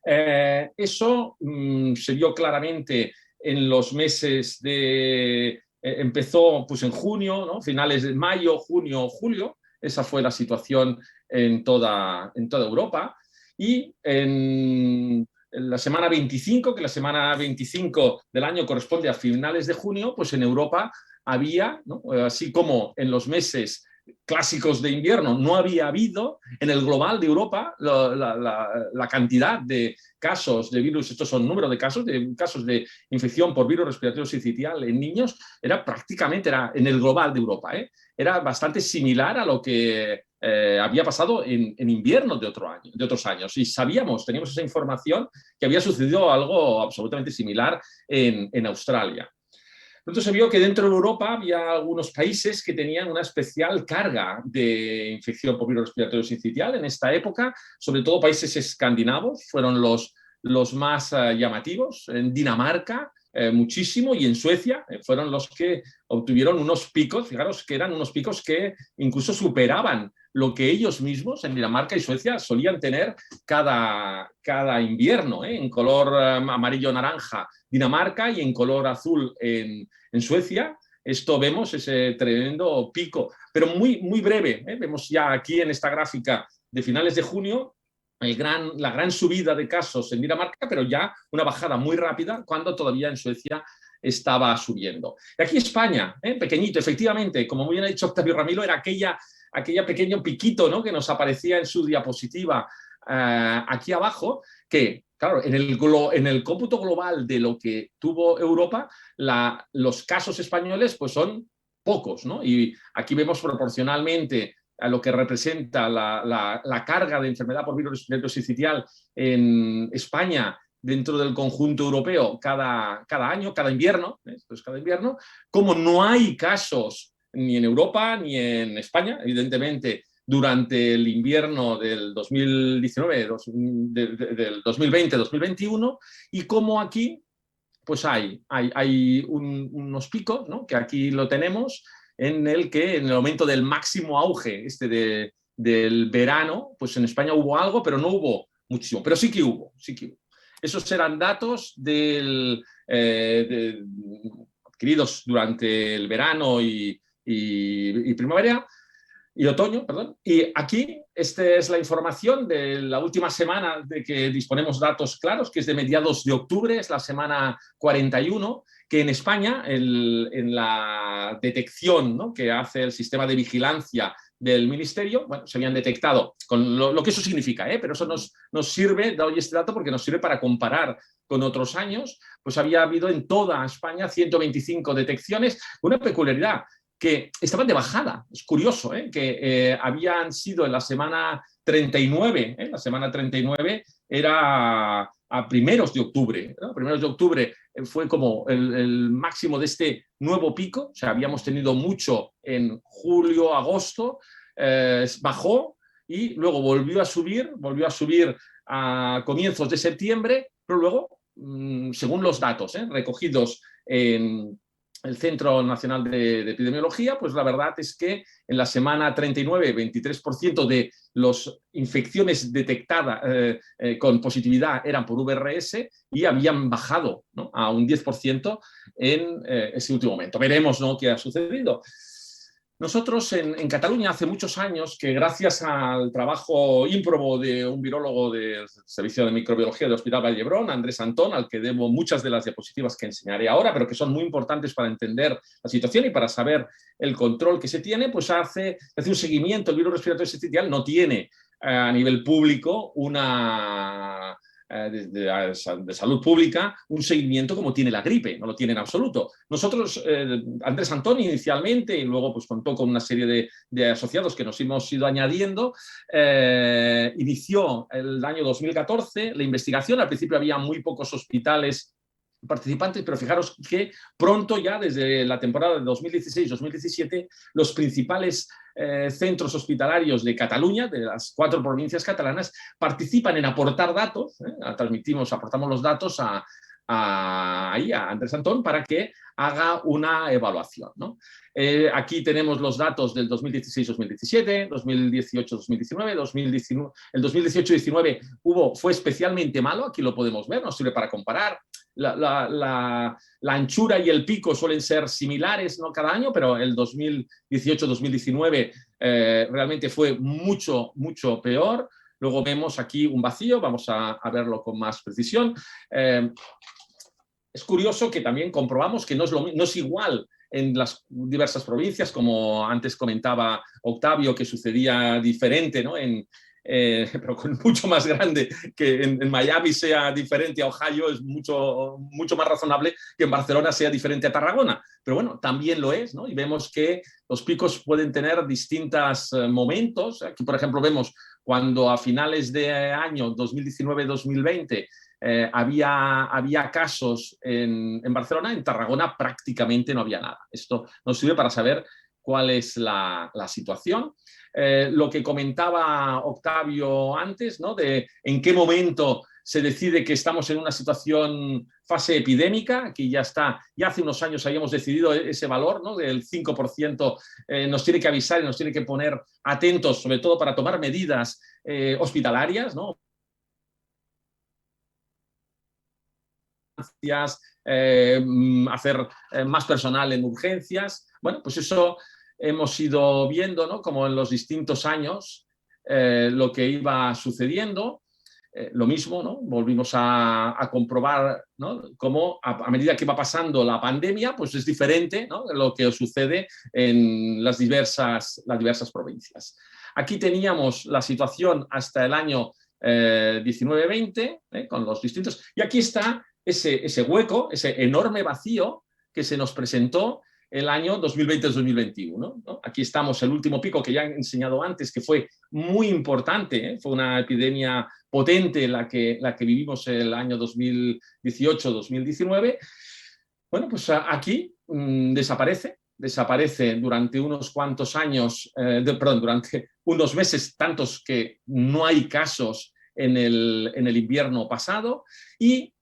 Eso se vio claramente en los meses de empezó pues, en junio, ¿no? Finales de mayo, junio, julio. Esa fue la situación en toda Europa. Y en la semana 25, que la semana 25 del año corresponde a finales de junio, pues en Europa había, ¿no? Así como en los meses clásicos de invierno no había habido, en el global de Europa la cantidad de casos de virus, estos son números de casos de infección por virus respiratorio sincitial en niños, prácticamente en el global de Europa, era bastante similar a lo que había pasado en invierno de otros años. Y teníamos esa información que había sucedido algo absolutamente similar en Australia. Entonces se vio que dentro de Europa había algunos países que tenían una especial carga de infección por virus respiratorio sincitial en esta época, sobre todo países escandinavos, fueron los más llamativos. En Dinamarca, muchísimo, y en Suecia fueron los que obtuvieron unos picos, fijaros que eran unos picos que incluso superaban lo que ellos mismos en Dinamarca y Suecia solían tener cada invierno, en color amarillo-naranja Dinamarca y en color azul en Suecia. Esto vemos ese tremendo pico, pero muy, muy breve. Vemos ya aquí en esta gráfica de finales de junio la gran subida de casos en Dinamarca, pero ya una bajada muy rápida cuando todavía en Suecia estaba subiendo. Y aquí España, pequeñito, efectivamente, como muy bien ha dicho Octavio Ramilo, era aquella pequeño piquito, ¿no?, que nos aparecía en su diapositiva aquí abajo, que, claro, en el cómputo global de lo que tuvo Europa, los casos españoles pues son pocos, ¿no? Y aquí vemos proporcionalmente a lo que representa la carga de enfermedad por virus respiratorio sincitial en España dentro del conjunto europeo cada año, cada invierno, pues cada invierno, como no hay casos ni en Europa ni en España, evidentemente, durante el invierno del 2019, del 2020-2021, y como aquí pues hay unos picos, ¿no?, que aquí lo tenemos, en el momento del máximo auge del verano, pues en España hubo algo, pero no hubo muchísimo, pero sí que hubo. Esos eran datos adquiridos durante el verano y primavera y otoño, perdón. Y aquí esta es la información de la última semana de que disponemos datos claros, que es de mediados de octubre, es la semana 41, que en España, en la detección, ¿no?, que hace el sistema de vigilancia del Ministerio, bueno, se habían detectado, con lo que eso significa, pero eso nos sirve, doy este dato porque nos sirve para comparar con otros años, pues había habido en toda España 125 detecciones, una peculiaridad, que estaban de bajada. Es curioso, que habían sido en la semana 39, la semana 39 era a primeros de octubre, ¿no? Primeros de octubre fue como el máximo de este nuevo pico, o sea, habíamos tenido mucho en julio, agosto, bajó y luego volvió a subir a comienzos de septiembre, pero luego, según los datos recogidos en el Centro Nacional de Epidemiología, pues la verdad es que en la semana 39, 23% de las infecciones detectadas con positividad eran por VRS y habían bajado, ¿no?, a un 10% en ese último momento. Veremos, ¿no?, qué ha sucedido. Nosotros en Cataluña hace muchos años que, gracias al trabajo ímprobo de un virólogo del Servicio de Microbiología del Hospital Vall d'Hebron, Andrés Antón, al que debo muchas de las diapositivas que enseñaré ahora, pero que son muy importantes para entender la situación y para saber el control que se tiene, pues hace un seguimiento. El virus respiratorio sincitial no tiene a nivel público de salud pública un seguimiento como tiene la gripe, no lo tiene en absoluto. Nosotros, Andrés Antón inicialmente, y luego pues contó con una serie de asociados que nos hemos ido añadiendo, inició el año 2014 la investigación. Al principio había muy pocos hospitales participantes, pero fijaros que pronto, ya desde la temporada de 2016-2017, los principales centros hospitalarios de Cataluña, de las 4 provincias catalanas, participan en aportar datos, aportamos los datos a Andrés Antón para que haga una evaluación, ¿no? Aquí tenemos los datos del 2016-2017, 2018-2019, el 2018-19 fue especialmente malo, aquí lo podemos ver, nos sirve para comparar. la anchura y el pico suelen ser similares, ¿no?, cada año, pero el 2018-2019 realmente fue mucho, mucho peor. Luego vemos aquí un vacío, vamos a verlo con más precisión. Es curioso que también comprobamos que no es igual en las diversas provincias, como antes comentaba Octavio, que sucedía diferente, ¿no?, pero con mucho más grande, que en Miami sea diferente a Ohio es mucho, mucho más razonable que en Barcelona sea diferente a Tarragona. Pero bueno, también lo es, ¿no? Y vemos que los picos pueden tener distintos momentos. Aquí, por ejemplo, vemos cuando a finales de año 2019-2020 había casos en Barcelona, en Tarragona prácticamente no había nada. Esto nos sirve para saber cuál es la situación. Lo que comentaba Octavio antes, ¿no?, de en qué momento se decide que estamos en una situación fase epidémica, que ya está, ya hace unos años habíamos decidido ese valor, ¿no?, del 5%, nos tiene que avisar y nos tiene que poner atentos, sobre todo para tomar medidas hospitalarias, ¿no?, hacer más personal en urgencias. Bueno, pues eso hemos ido viendo, ¿no?, como en los distintos años lo que iba sucediendo. Lo mismo, ¿no?, volvimos a comprobar, ¿no?, cómo a medida que va pasando la pandemia, pues es diferente, ¿no?, lo que sucede en las diversas provincias. Aquí teníamos la situación hasta el año 19-20, con los distintos, y aquí está ese hueco, ese enorme vacío que se nos presentó el año 2020-2021, ¿no? Aquí estamos, el último pico que ya he enseñado antes, que fue muy importante, fue una epidemia potente la que vivimos el año 2018-2019. Bueno, pues aquí desaparece durante unos cuantos años, durante unos meses, tantos que no hay casos en el invierno pasado, y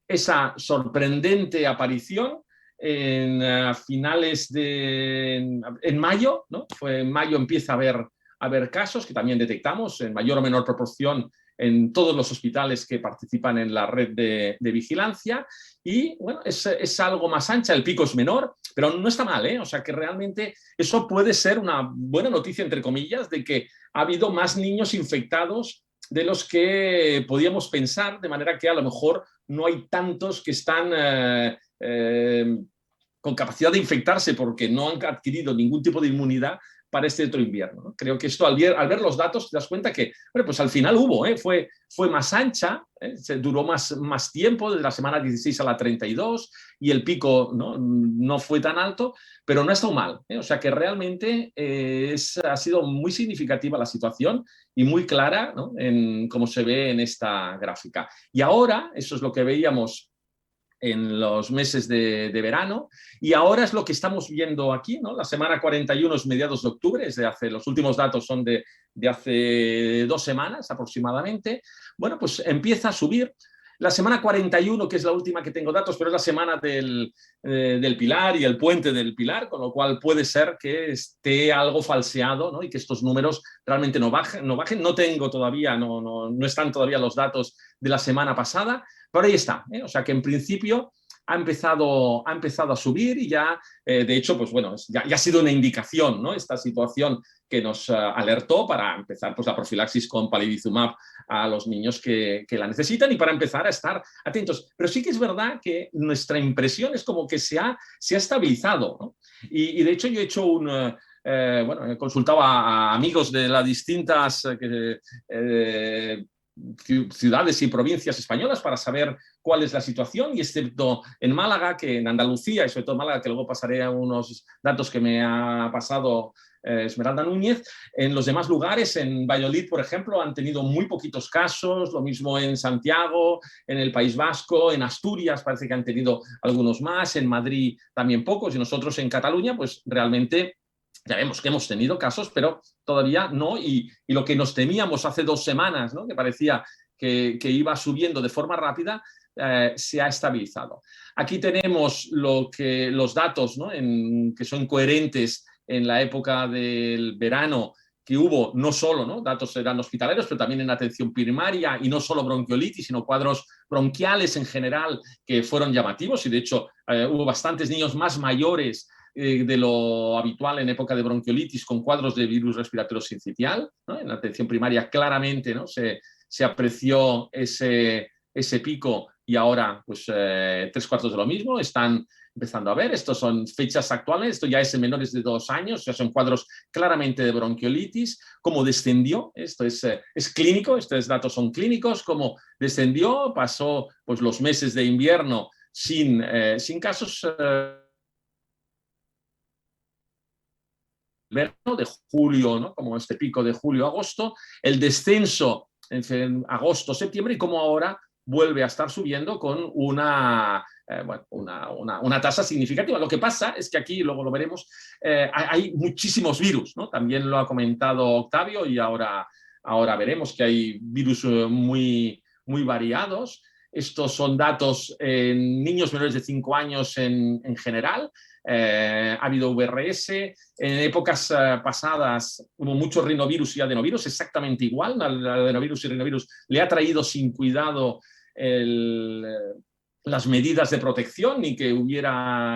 esa sorprendente aparición en finales en mayo, ¿no? En mayo empieza a haber casos que también detectamos en mayor o menor proporción en todos los hospitales que participan en la red de vigilancia, y bueno, es algo más ancha, el pico es menor, pero no está mal, ¿eh? O sea que realmente eso puede ser una buena noticia, entre comillas, de que ha habido más niños infectados de los que podíamos pensar, de manera que a lo mejor no hay tantos que están con capacidad de infectarse porque no han adquirido ningún tipo de inmunidad para este otro invierno, ¿no? Creo que esto, al ver los datos, te das cuenta que, bueno, pues al final hubo, fue más ancha, se duró más tiempo, de la semana 16 a la 32, y el pico no fue tan alto, pero no ha estado mal, O sea que realmente ha sido muy significativa la situación y muy clara, ¿no?, como se ve en esta gráfica. Y ahora, eso es lo que veíamos en los meses de verano, y ahora es lo que estamos viendo aquí, ¿no? La semana 41 es mediados de octubre, los últimos datos son de hace 2 semanas aproximadamente. Bueno, pues empieza a subir. La semana 41, que es la última que tengo datos, pero es la semana del Pilar y el puente del Pilar, con lo cual puede ser que esté algo falseado, ¿no?, y que estos números realmente no bajen. No tengo todavía, no están todavía los datos de la semana pasada, pero ahí está, O sea que en principio ha empezado a subir, y ya, de hecho, pues bueno, ya ha sido una indicación, ¿no?, esta situación que nos alertó para empezar pues la profilaxis con palivizumab a los niños que la necesitan, y para empezar a estar atentos. Pero sí que es verdad que nuestra impresión es como que se ha estabilizado, ¿no? Y de hecho yo he hecho he consultado a amigos de las distintas ciudades y provincias españolas para saber cuál es la situación, y excepto en Málaga, que en Andalucía, y sobre todo en Málaga, que luego pasaré a unos datos que me ha pasado Esmeralda Núñez, en los demás lugares, en Valladolid, por ejemplo, han tenido muy poquitos casos, lo mismo en Santiago, en el País Vasco, en Asturias parece que han tenido algunos más, en Madrid también pocos, y nosotros en Cataluña, pues realmente ya vemos que hemos tenido casos, pero todavía no, y lo que nos temíamos hace 2 semanas, ¿no?, que parecía que iba subiendo de forma rápida, se ha estabilizado. Aquí tenemos los datos, ¿no?, que son coherentes en la época del verano, que hubo no solo, ¿no?, datos eran hospitalarios, pero también en atención primaria, y no solo bronquiolitis, sino cuadros bronquiales en general que fueron llamativos, y de hecho hubo bastantes niños más mayores de lo habitual en época de bronquiolitis con cuadros de virus respiratorio sincitial, ¿no? En la atención primaria claramente, ¿no?, se apreció ese pico, y ahora pues 3/4 de lo mismo están empezando a ver. Estos son fechas actuales, esto ya es en menores de 2 años, ya son cuadros claramente de bronquiolitis. Cómo descendió, esto es clínico, estos datos son clínicos, cómo descendió, pasó pues los meses de invierno sin casos, verano, de julio, ¿no?, como este pico de julio-agosto, el descenso en agosto, septiembre, y como ahora vuelve a estar subiendo con una tasa significativa. Lo que pasa es que aquí, luego lo veremos, hay muchísimos virus, ¿no? También lo ha comentado Octavio, y ahora veremos que hay virus muy, muy variados. Estos son datos en niños menores de 5 años en general. Ha habido VRS, en épocas pasadas hubo muchos rinovirus y adenovirus, exactamente igual. Al adenovirus y rinovirus le ha traído sin cuidado las medidas de protección, ni que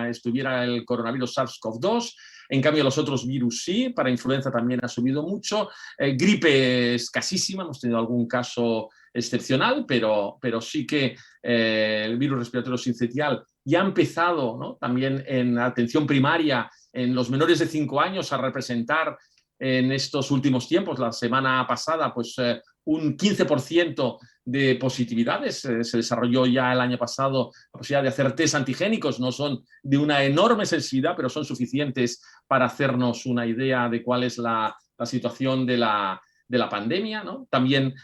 estuviera el coronavirus SARS-CoV-2. En cambio, los otros virus sí. Para influenza también ha subido mucho. Gripe escasísima, hemos tenido algún caso excepcional, pero sí que el virus respiratorio sincitial ya ha empezado, ¿no?, también en atención primaria, en los menores de 5 años, a representar en estos últimos tiempos. La semana pasada, pues un 15% de positividades. Se desarrolló ya el año pasado la posibilidad de hacer test antigénicos. No son de una enorme sensibilidad, pero son suficientes para hacernos una idea de cuál es la situación de la pandemia, ¿no? También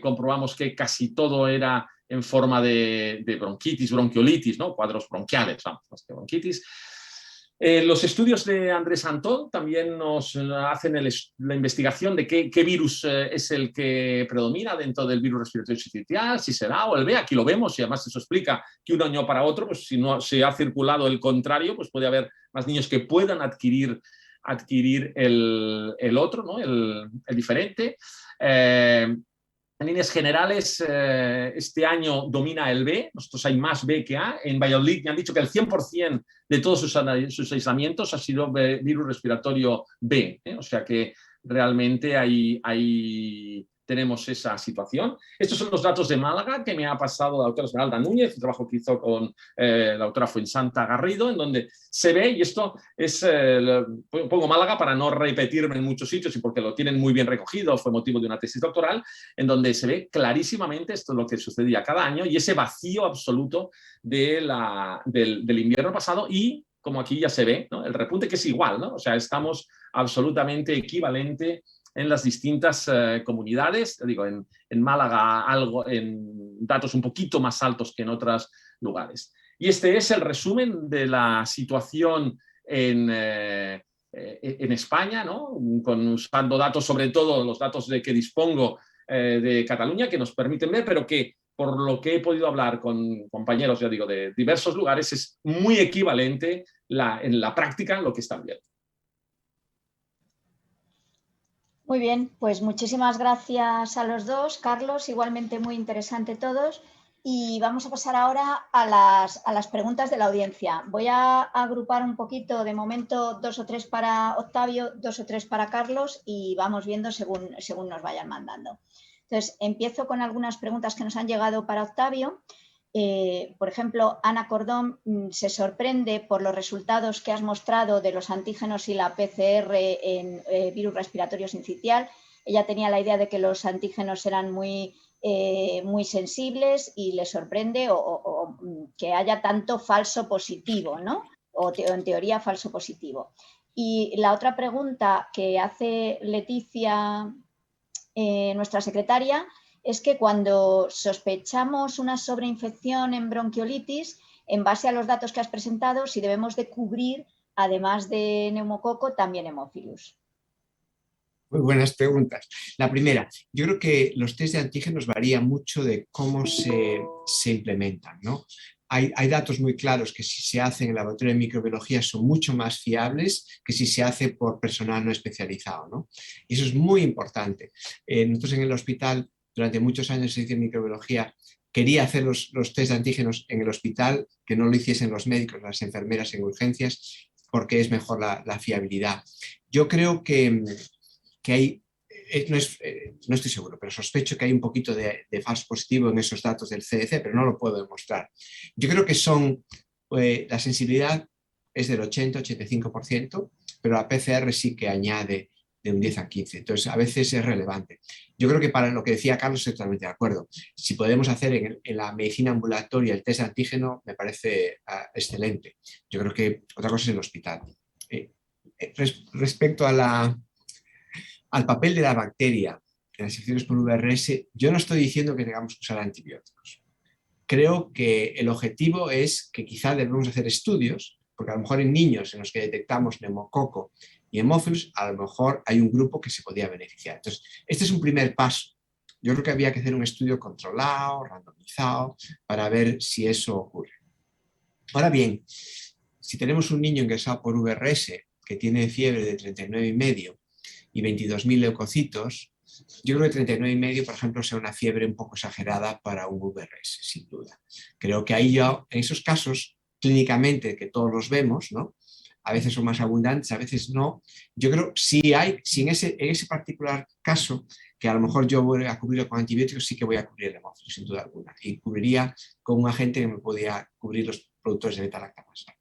comprobamos que casi todo era en forma de bronquitis, bronquiolitis, ¿no?, cuadros bronquiales, vamos, más que bronquitis. Los estudios de Andrés Antón también nos hacen la investigación de qué virus es el que predomina dentro del virus respiratorio sincitial, si será o el B. Aquí lo vemos, y además eso explica que un año para otro, pues si no se ha circulado el contrario, pues puede haber más niños que puedan adquirir el otro, ¿no?, el diferente. En líneas generales, este año domina el B. Nosotros hay más B que A. En Valladolid me han dicho que el 100% de todos sus aislamientos ha sido virus respiratorio B, ¿eh? O sea que realmente ahí tenemos esa situación. Estos son los datos de Málaga que me ha pasado la doctora Esmeralda Núñez, un trabajo que hizo con la doctora Fuensanta Garrido, en donde se ve, y esto es, pongo Málaga para no repetirme en muchos sitios y porque lo tienen muy bien recogido, fue motivo de una tesis doctoral, en donde se ve clarísimamente esto es lo que sucedía cada año, y ese vacío absoluto del invierno pasado, y como aquí ya se ve, ¿no?, el repunte, que es igual, ¿no? O sea, estamos absolutamente equivalente en las distintas comunidades. Digo, en Málaga en datos un poquito más altos que en otros lugares. Y este es el resumen de la situación en España, ¿no?, usando datos, sobre todo los datos de que dispongo de Cataluña, que nos permiten ver, pero que por lo que he podido hablar con compañeros, ya digo, de diversos lugares, es muy equivalente en la práctica lo que están viendo. Muy bien, pues muchísimas gracias a los dos. Carlos, igualmente muy interesante todos. Y vamos a pasar ahora a las preguntas de la audiencia. Voy a agrupar un poquito, de momento 2 o 3 para Octavio, 2 o 3 para Carlos, y vamos viendo según nos vayan mandando. Entonces, empiezo con algunas preguntas que nos han llegado para Octavio. Por ejemplo, Ana Cordón se sorprende por los resultados que has mostrado de los antígenos y la PCR en virus respiratorio sincitial. Ella tenía la idea de que los antígenos eran muy sensibles, y le sorprende o que haya tanto falso positivo, ¿no? O en teoría falso positivo. Y la otra pregunta que hace Leticia, nuestra secretaria, es que cuando sospechamos una sobreinfección en bronquiolitis, en base a los datos que has presentado, si debemos de cubrir, además de neumococo, también hemófilus. Muy buenas preguntas. La primera, yo creo que los test de antígenos varían mucho de cómo se implementan, ¿no? hay datos muy claros que si se hace en el laboratorio de microbiología son mucho más fiables que si se hace por personal no especializado, ¿no? Y eso es muy importante. Nosotros en el hospital, durante muchos años se hizo microbiología, quería hacer los test de antígenos en el hospital, que no lo hiciesen los médicos, las enfermeras en urgencias, porque es mejor la fiabilidad. Yo creo que hay, no estoy seguro, pero sospecho que hay un poquito de falso positivo en esos datos del CDC, pero no lo puedo demostrar. Yo creo que la sensibilidad es del 80-85%, pero la PCR sí que añade de un 10 a 15, entonces a veces es relevante. Yo creo que para lo que decía Carlos estoy totalmente de acuerdo. Si podemos hacer en la medicina ambulatoria el test de antígeno, me parece excelente. Yo creo que otra cosa es el hospital. Respecto al papel de la bacteria en las infecciones por VRS, yo no estoy diciendo que tengamos que usar antibióticos. Creo que el objetivo es que quizá debemos hacer estudios, porque a lo mejor en niños en los que detectamos neumococo y hemófilos, a lo mejor hay un grupo que se podría beneficiar. Entonces, este es un primer paso. Yo creo que había que hacer un estudio controlado, randomizado, para ver si eso ocurre. Ahora bien, si tenemos un niño ingresado por VRS que tiene fiebre de 39,5 y 22.000 leucocitos, yo creo que 39,5, por ejemplo, sea una fiebre un poco exagerada para un VRS, sin duda. Creo que ahí ya, en esos casos, clínicamente, que todos los vemos, ¿no? A veces son más abundantes, a veces no. Yo creo que si en ese particular caso, que a lo mejor yo voy a cubrirlo con antibióticos, sí que voy a cubrir el hemófilo, sin duda alguna. Y cubriría con un agente que me podía cubrir los productores de beta-lactamasa.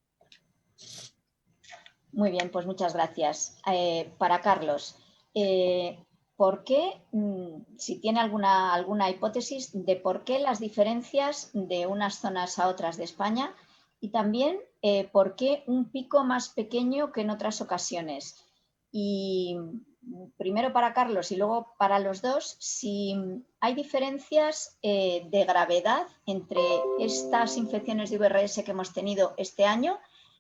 Muy bien, pues muchas gracias. Para Carlos, ¿por qué, si tiene alguna hipótesis de por qué las diferencias de unas zonas a otras de España y también por qué un pico más pequeño que en otras ocasiones? Y primero para Carlos y luego para los dos, si hay diferencias de gravedad entre estas infecciones de VRS que hemos tenido este año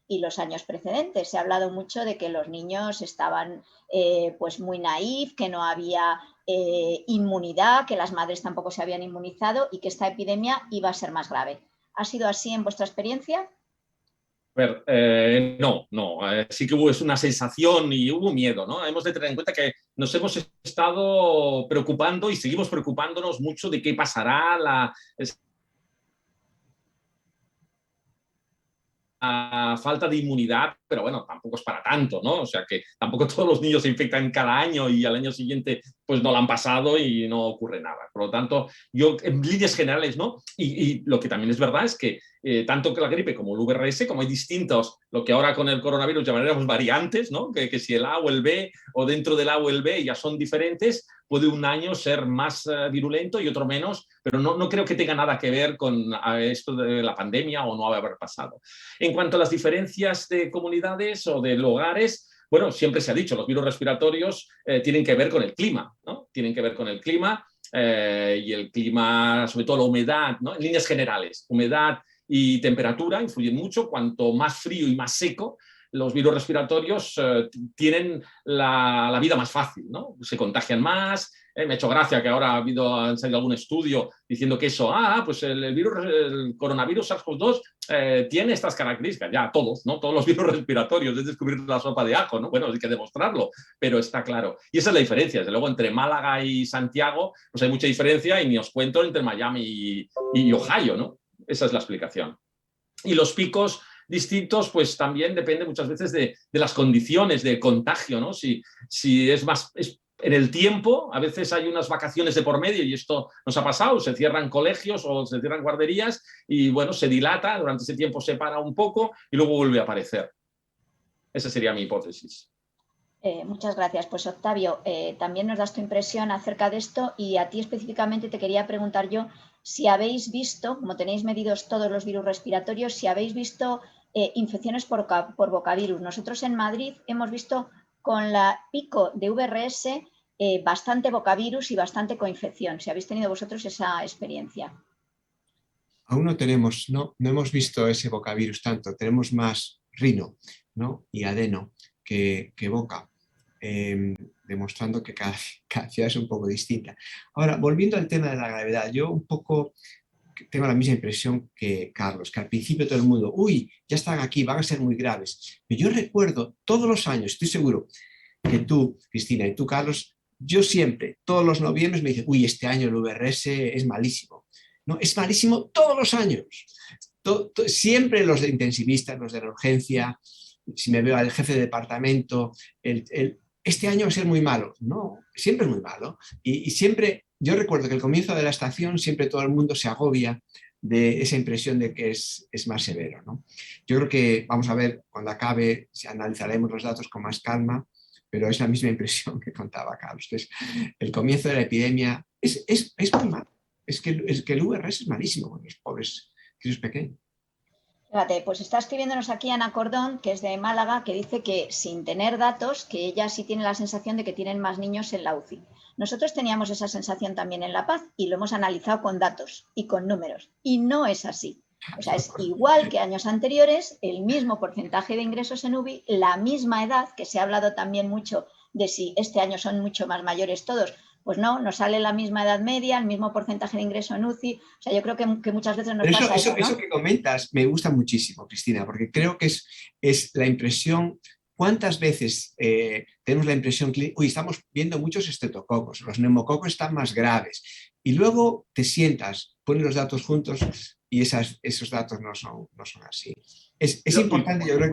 y los años precedentes. Se ha hablado mucho de que los niños estaban pues muy naif, que no había inmunidad, que las madres tampoco se habían inmunizado y que esta epidemia iba a ser más grave. ¿Ha sido así en vuestra experiencia? A ver, no. Sí que hubo una sensación y hubo miedo, ¿no? Hemos de tener en cuenta que nos hemos estado preocupando y seguimos preocupándonos mucho de qué pasará, la falta de inmunidad, pero bueno, tampoco es para tanto, ¿no? O sea que tampoco todos los niños se infectan cada año y al año siguiente pues no lo han pasado y no ocurre nada. Por lo tanto, yo en líneas generales, ¿no? Y lo que también es verdad es que tanto que la gripe como el VRS, como hay distintos, lo que ahora con el coronavirus llamaríamos variantes, ¿no? Que si el A o el B o dentro del A o el B ya son diferentes, puede un año ser más virulento y otro menos, pero no creo que tenga nada que ver con esto de la pandemia o no haber pasado. En cuanto a las diferencias de comunidades o de hogares, bueno, siempre se ha dicho, los virus respiratorios tienen que ver con el clima, ¿no? Tienen que ver con el clima y el clima, sobre todo la humedad, ¿no? En líneas generales, humedad y temperatura influyen mucho. Cuanto más frío y más seco, los virus respiratorios tienen la vida más fácil, ¿no? Se contagian más. Me ha hecho gracia que ahora ha salido algún estudio diciendo que eso, pues el coronavirus SARS-CoV-2 tiene estas características, ya todos, ¿no? Todos los virus respiratorios, es descubrir la sopa de ajo, ¿no? Bueno, hay que demostrarlo, pero está claro. Y esa es la diferencia. Desde luego, entre Málaga y Santiago, pues hay mucha diferencia y ni os cuento entre Miami y Ohio, ¿no? Esa es la explicación. Y los picos distintos, pues también depende muchas veces de las condiciones de contagio, ¿no? Si es más... en el tiempo, a veces hay unas vacaciones de por medio y esto nos ha pasado, se cierran colegios o se cierran guarderías y bueno, se dilata, durante ese tiempo se para un poco y luego vuelve a aparecer. Esa sería mi hipótesis. Muchas gracias. Pues Octavio, también nos das tu impresión acerca de esto y a ti específicamente te quería preguntar yo si habéis visto, como tenéis medidos todos los virus respiratorios, si habéis visto infecciones por bocavirus. Nosotros en Madrid hemos visto con la pico de VRS bastante bocavirus y bastante coinfección. Si habéis tenido vosotros esa experiencia. Aún no tenemos, no hemos visto ese bocavirus tanto, tenemos más rino, ¿no? Y adeno que boca, demostrando que cada ciudad es un poco distinta. Ahora, volviendo al tema de la gravedad, yo un poco tengo la misma impresión que Carlos, que al principio todo el mundo, uy, ya están aquí, van a ser muy graves. Pero yo recuerdo todos los años, estoy seguro que tú, Cristina, y tú, Carlos, yo siempre, todos los noviembres me dicen, uy, este año el VRS es malísimo. No, es malísimo todos los años. Siempre los de intensivistas, los de la urgencia, si me veo al jefe de departamento, este año va a ser muy malo. No, siempre es muy malo. Y siempre, yo recuerdo que al comienzo de la estación siempre todo el mundo se agobia de esa impresión de que es más severo, ¿no? Yo creo que vamos a ver cuando acabe, si analizaremos los datos con más calma, pero es la misma impresión que contaba Carlos. Entonces, el comienzo de la epidemia es muy malo. Es que el VRS es malísimo con los pobres críos pequeños. Fíjate, pues está escribiéndonos aquí Ana Cordón, que es de Málaga, que dice que sin tener datos, que ella sí tiene la sensación de que tienen más niños en la UCI. Nosotros teníamos esa sensación también en La Paz y lo hemos analizado con datos y con números. Y no es así. O sea, es igual que años anteriores, el mismo porcentaje de ingresos en UBI, la misma edad, que se ha hablado también mucho de si este año son mucho más mayores todos. Pues no, nos sale la misma edad media, el mismo porcentaje de ingreso en UCI. O sea, yo creo que muchas veces nos pasa eso, ¿no? Eso que comentas me gusta muchísimo, Cristina, porque creo que es la impresión. ¿Cuántas veces tenemos la impresión que uy, estamos viendo muchos estreptococos, los neumococos están más graves? Y luego te sientas, pones los datos juntos y esos datos no son así. Es importante, yo creo,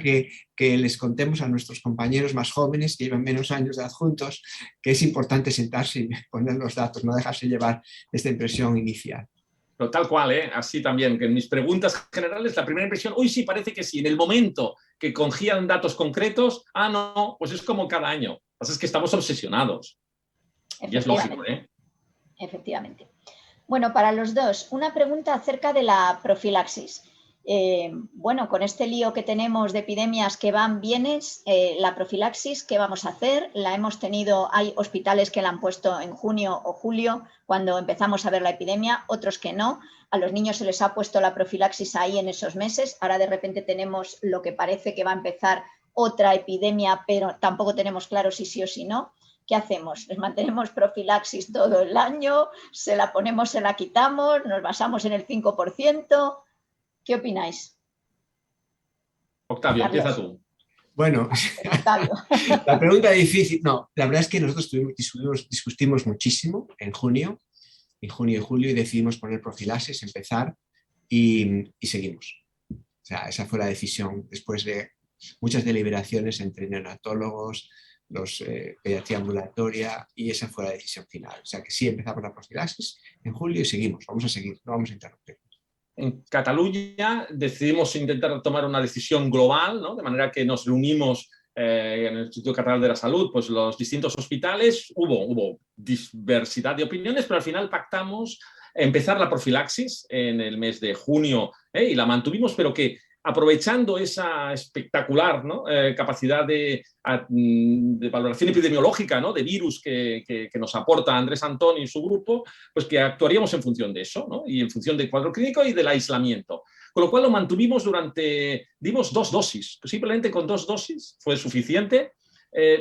que les contemos a nuestros compañeros más jóvenes que llevan menos años de adjuntos, que es importante sentarse y poner los datos, no dejarse llevar esta impresión inicial. Pero tal cual, así también, que en mis preguntas generales la primera impresión, uy, sí, parece que sí, en el momento que cogían datos concretos, no, pues es como cada año. Lo que pasa es que estamos obsesionados. Y es lógico, Efectivamente. Bueno, para los dos, una pregunta acerca de la profilaxis. Bueno, con este lío que tenemos de epidemias que van, vienes, la profilaxis, ¿qué vamos a hacer? La hemos tenido, hay hospitales que la han puesto en junio o julio, cuando empezamos a ver la epidemia, otros que no. A los niños se les ha puesto la profilaxis ahí en esos meses. Ahora de repente tenemos lo que parece que va a empezar otra epidemia, pero tampoco tenemos claro si sí o si no. ¿Qué hacemos? ¿Les mantenemos profilaxis todo el año? ¿Se la ponemos, se la quitamos? ¿Nos basamos en el 5%? ¿Qué opináis? Octavio, Carlos, empieza tú. Bueno, la pregunta es difícil. No, la verdad es que nosotros discutimos muchísimo en junio y julio y decidimos poner profilaxis, empezar y seguimos. O sea, esa fue la decisión después de muchas deliberaciones entre neonatólogos, los pediatría ambulatoria, y esa fue la decisión final. O sea que sí, empezamos la profilaxis en julio y seguimos, vamos a seguir, no vamos a interrumpir. En Cataluña decidimos intentar tomar una decisión global, ¿no? De manera que nos reunimos en el Instituto Catalán de la Salud, pues los distintos hospitales, hubo diversidad de opiniones, pero al final pactamos empezar la profilaxis en el mes de junio y la mantuvimos, pero que aprovechando esa espectacular, ¿no? Capacidad de valoración epidemiológica, ¿no? De virus que nos aporta Andrés Antón y su grupo, pues que actuaríamos en función de eso, ¿no? Y en función del cuadro clínico y del aislamiento. Con lo cual lo mantuvimos dimos 2 dosis, simplemente con 2 dosis fue suficiente,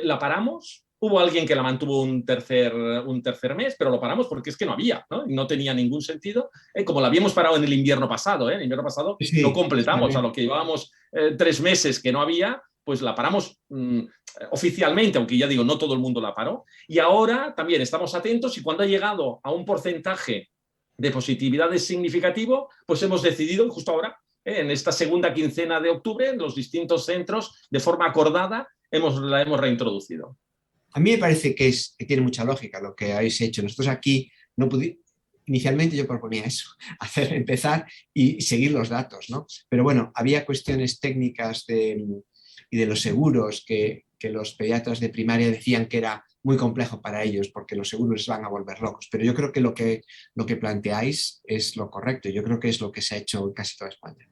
la paramos. Hubo alguien que la mantuvo un tercer mes, pero lo paramos porque es que no había, ¿no? Y no tenía ningún sentido. Como la habíamos parado en el invierno pasado, el invierno pasado sí, no completamos, a lo que llevábamos 3 meses que no había, pues la paramos oficialmente, aunque ya digo, no todo el mundo la paró. Y ahora también estamos atentos y cuando ha llegado a un porcentaje de positividad significativo, pues hemos decidido, justo ahora, en esta segunda quincena de octubre, en los distintos centros, de forma acordada, la hemos reintroducido. A mí me parece que tiene mucha lógica lo que habéis hecho. Nosotros aquí no pudimos, inicialmente yo proponía eso, empezar y seguir los datos, ¿no? Pero bueno, había cuestiones técnicas y de los seguros que los pediatras de primaria decían que era muy complejo para ellos porque los seguros les van a volver locos. Pero yo creo que lo que planteáis es lo correcto. Yo creo que es lo que se ha hecho en casi toda España.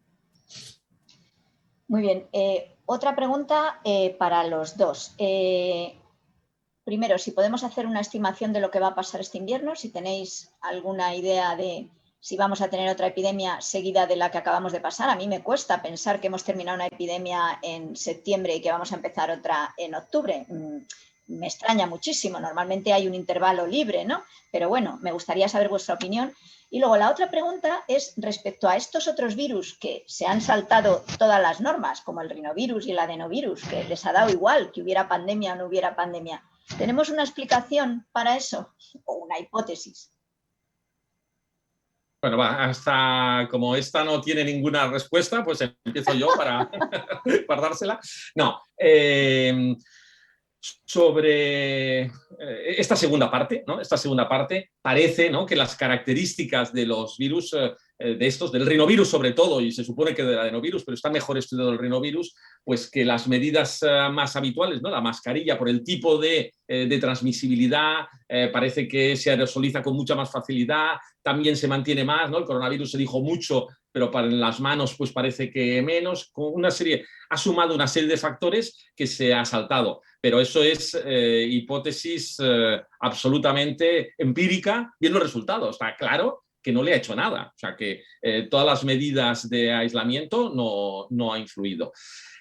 Muy bien. Otra pregunta para los dos. Primero, si podemos hacer una estimación de lo que va a pasar este invierno, si tenéis alguna idea de si vamos a tener otra epidemia seguida de la que acabamos de pasar. A mí me cuesta pensar que hemos terminado una epidemia en septiembre y que vamos a empezar otra en octubre. me extraña muchísimo. Normalmente hay un intervalo libre, ¿no? Pero bueno, me gustaría saber vuestra opinión. Y luego la otra pregunta es respecto a estos otros virus que se han saltado todas las normas, como el rinovirus y el adenovirus, que les ha dado igual que hubiera pandemia o no hubiera pandemia. ¿Tenemos una explicación para eso o una hipótesis? Bueno, va, hasta como esta no tiene ninguna respuesta, pues empiezo yo para guardársela. No, sobre esta segunda parte, ¿no? Esta segunda parte parece, ¿no?, que las características de los virus, de estos, del rinovirus sobre todo, y se supone que del adenovirus, pero está mejor estudiado el rinovirus, pues que las medidas más habituales, ¿no?, la mascarilla por el tipo de transmisibilidad, parece que se aerosoliza con mucha más facilidad, también se mantiene más, ¿no? El coronavirus se dijo mucho, pero para las manos pues parece que menos, con una serie, ha sumado una serie de factores que se ha saltado, pero eso es hipótesis absolutamente empírica, y en los resultados está claro que no le ha hecho nada, o sea que todas las medidas de aislamiento no ha influido.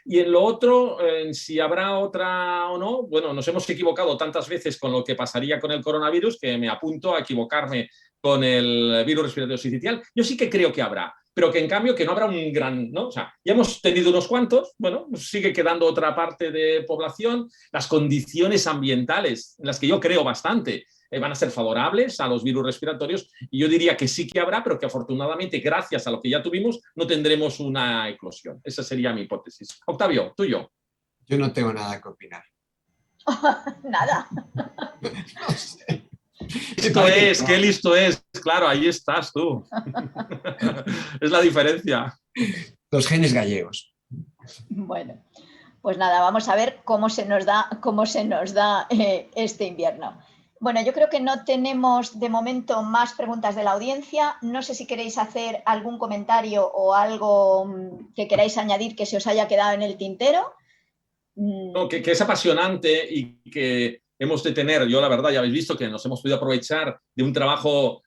Y en lo otro, si habrá otra o no, bueno, nos hemos equivocado tantas veces con lo que pasaría con el coronavirus que me apunto a equivocarme con el virus respiratorio sincitial. Yo sí que creo que habrá, pero que en cambio que no habrá un gran, ¿no? O sea, ya hemos tenido unos cuantos, bueno, pues sigue quedando otra parte de población, las condiciones ambientales, en las que yo creo bastante, van a ser favorables a los virus respiratorios, y yo diría que sí que habrá, pero que afortunadamente, gracias a lo que ya tuvimos, no tendremos una eclosión. Esa sería mi hipótesis. Octavio, tuyo. Yo no tengo nada que opinar. Nada. No sé. Listo es, qué listo es. Claro, ahí estás tú. Es la diferencia. Los genes gallegos. Bueno, pues nada, vamos a ver cómo se nos da este invierno. Bueno, yo creo que no tenemos de momento más preguntas de la audiencia. No sé si queréis hacer algún comentario o algo que queráis añadir que se os haya quedado en el tintero. No, que es apasionante y que hemos de tener, yo la verdad ya habéis visto que nos hemos podido aprovechar de un trabajo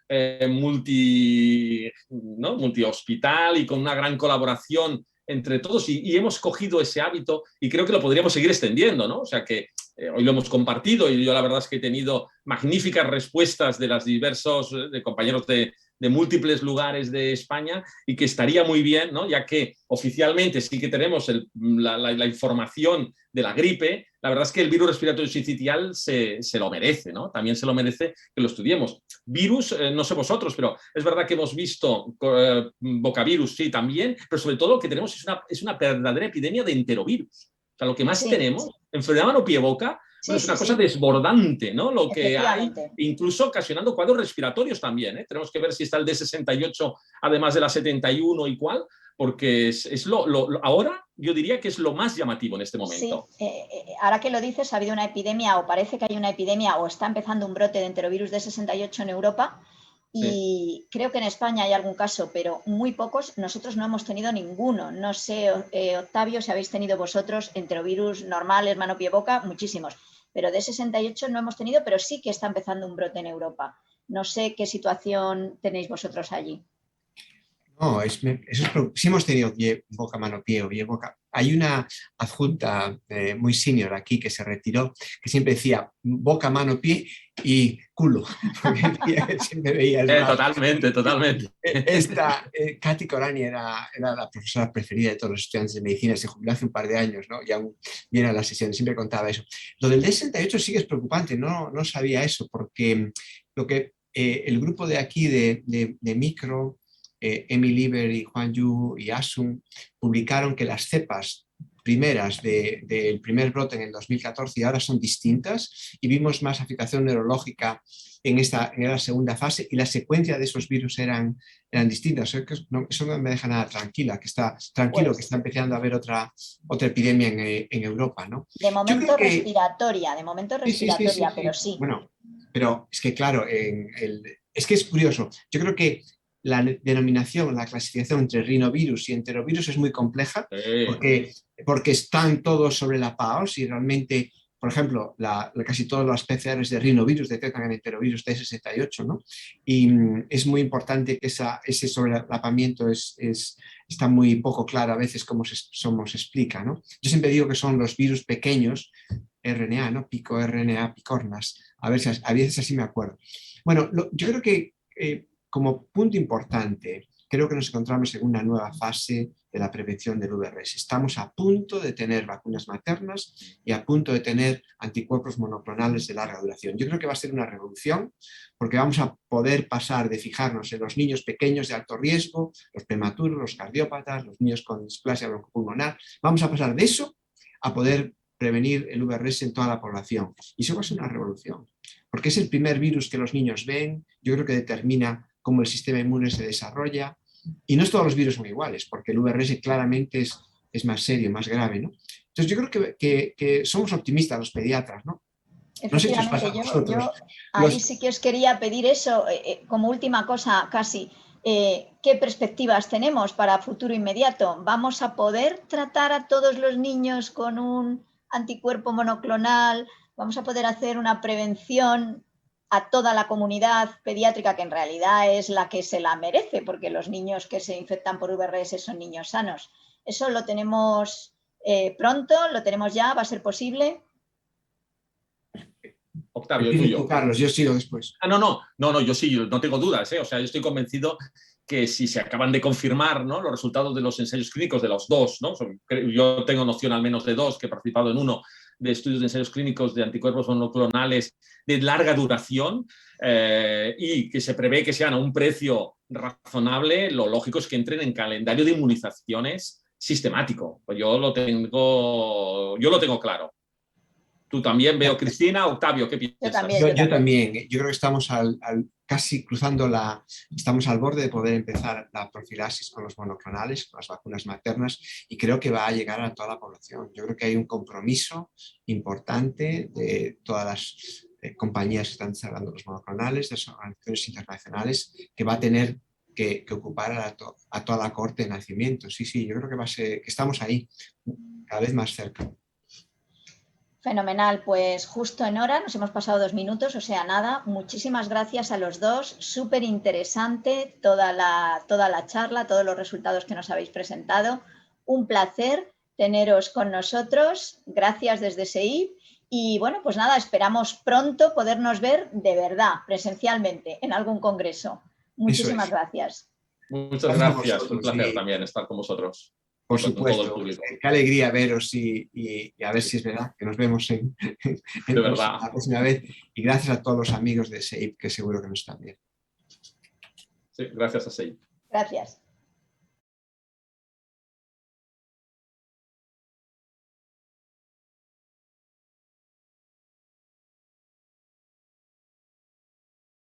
multi-hospital y con una gran colaboración entre todos, y hemos cogido ese hábito y creo que lo podríamos seguir extendiendo, ¿no? O sea que hoy lo hemos compartido y yo la verdad es que he tenido magníficas respuestas de los diversos compañeros de múltiples lugares de España, y que estaría muy bien, ¿no?, ya que oficialmente sí que tenemos la información de la gripe, la verdad es que el virus respiratorio sincitial se lo merece, ¿no? También se lo merece que lo estudiemos. Virus, no sé vosotros, pero es verdad que hemos visto bocavirus, sí, también, pero sobre todo lo que tenemos es una verdadera epidemia de enterovirus. O sea, lo que más tenemos, enfermedad mano-pie-boca, bueno, es una cosa desbordante, ¿no? Lo que hay, incluso ocasionando cuadros respiratorios también, ¿eh? Tenemos que ver si está el D68, además de la 71 y cuál, porque es ahora yo diría que es lo más llamativo en este momento. Sí, ahora que lo dices, ha habido una epidemia, o parece que hay una epidemia, o está empezando un brote de enterovirus D68 en Europa, y creo que en España hay algún caso, pero muy pocos. Nosotros no hemos tenido ninguno. No sé, Octavio, si habéis tenido vosotros enterovirus normales, mano, pie, boca, muchísimos. Pero D68 no hemos tenido, pero sí que está empezando un brote en Europa. No sé qué situación tenéis vosotros allí. No, sí hemos tenido boca, mano, pie o pie, boca. Hay una adjunta muy senior aquí que se retiró, que siempre decía boca, mano, pie y culo. Porque siempre veía totalmente. Esta, Katy Corani era la profesora preferida de todos los estudiantes de medicina, se jubiló hace un par de años, ¿no? Y aún viene a las sesiones, siempre contaba eso. Lo del D68 sí que es preocupante, no sabía eso, porque lo que el grupo de aquí de micro, Emi Lieber y Juan Yu y Asun, publicaron que las cepas primeras del primer brote en el 2014 y ahora son distintas, y vimos más afectación neurológica en la segunda fase, y la secuencia de esos virus eran distintas. Eso no me deja nada tranquilo, que está empezando a haber otra epidemia en Europa, ¿no? De momento respiratoria, pero sí. Bueno, pero es que claro, es que es curioso. Yo creo que la denominación, la clasificación entre rinovirus y enterovirus es muy compleja, porque están todos sobre la PAOS, y realmente, por ejemplo, casi todas las PCRs de rinovirus detectan el enterovirus D68, ¿no? Y es muy importante que ese sobrelapamiento está muy poco claro a veces cómo se explica, ¿no? Yo siempre digo que son los virus pequeños RNA, ¿no? Pico-RNA, picornas. A veces así me acuerdo. Bueno, yo creo que como punto importante, creo que nos encontramos en una nueva fase de la prevención del VRS. Estamos a punto de tener vacunas maternas y a punto de tener anticuerpos monoclonales de larga duración. Yo creo que va a ser una revolución porque vamos a poder pasar de fijarnos en los niños pequeños de alto riesgo, los prematuros, los cardiópatas, los niños con displasia broncopulmonar. Vamos a pasar de eso a poder prevenir el VRS en toda la población. Y eso va a ser una revolución, porque es el primer virus que los niños ven, yo creo que determina cómo el sistema inmune se desarrolla, y no todos los virus son iguales, porque el VRS claramente es más serio, más grave, ¿no? Entonces yo creo que somos optimistas los pediatras, ¿no? No sé qué os pasa a vosotros. Yo ahí sí que os quería pedir eso, como última cosa casi, ¿qué perspectivas tenemos para futuro inmediato? ¿Vamos a poder tratar a todos los niños con un anticuerpo monoclonal? ¿Vamos a poder hacer una prevención a toda la comunidad pediátrica, que en realidad es la que se la merece, porque los niños que se infectan por VRS son niños sanos? ¿Eso lo tenemos pronto? ¿Lo tenemos ya? ¿Va a ser posible? Octavio, tuyo. Carlos, yo sigo después. No, yo sí, no tengo dudas, ¿eh? O sea, yo estoy convencido que si se acaban de confirmar, ¿no?, los resultados de los ensayos clínicos de los dos, ¿no? Yo tengo noción al menos de dos, que he participado en uno, de estudios de ensayos clínicos de anticuerpos monoclonales de larga duración, y que se prevé que sean a un precio razonable, lo lógico es que entren en calendario de inmunizaciones sistemático. Pues yo lo tengo claro. Tú también, veo, Cristina. Octavio, ¿qué piensas? Yo también. Yo creo que estamos casi cruzando estamos al borde de poder empezar la profilaxis con los monoclonales, con las vacunas maternas, y creo que va a llegar a toda la población. Yo creo que hay un compromiso importante de todas las compañías que están desarrollando los monoclonales, de las organizaciones internacionales, que va a tener que ocupar a toda la corte de nacimiento. Sí, yo creo que estamos ahí, cada vez más cerca. Fenomenal, pues justo en hora, nos hemos pasado 2 minutos, o sea, nada. Muchísimas gracias a los dos, súper interesante toda la charla, todos los resultados que nos habéis presentado. Un placer teneros con nosotros, gracias desde SEIP. Y bueno, pues nada, esperamos pronto podernos ver de verdad, presencialmente, en algún congreso. Muchísimas gracias. Muchas gracias, un placer también estar con vosotros. Por supuesto, qué alegría veros y a ver si es verdad que nos vemos la próxima vez. Y gracias a todos los amigos de SEIP, que seguro que nos están viendo. Sí, gracias a SEIP. Gracias.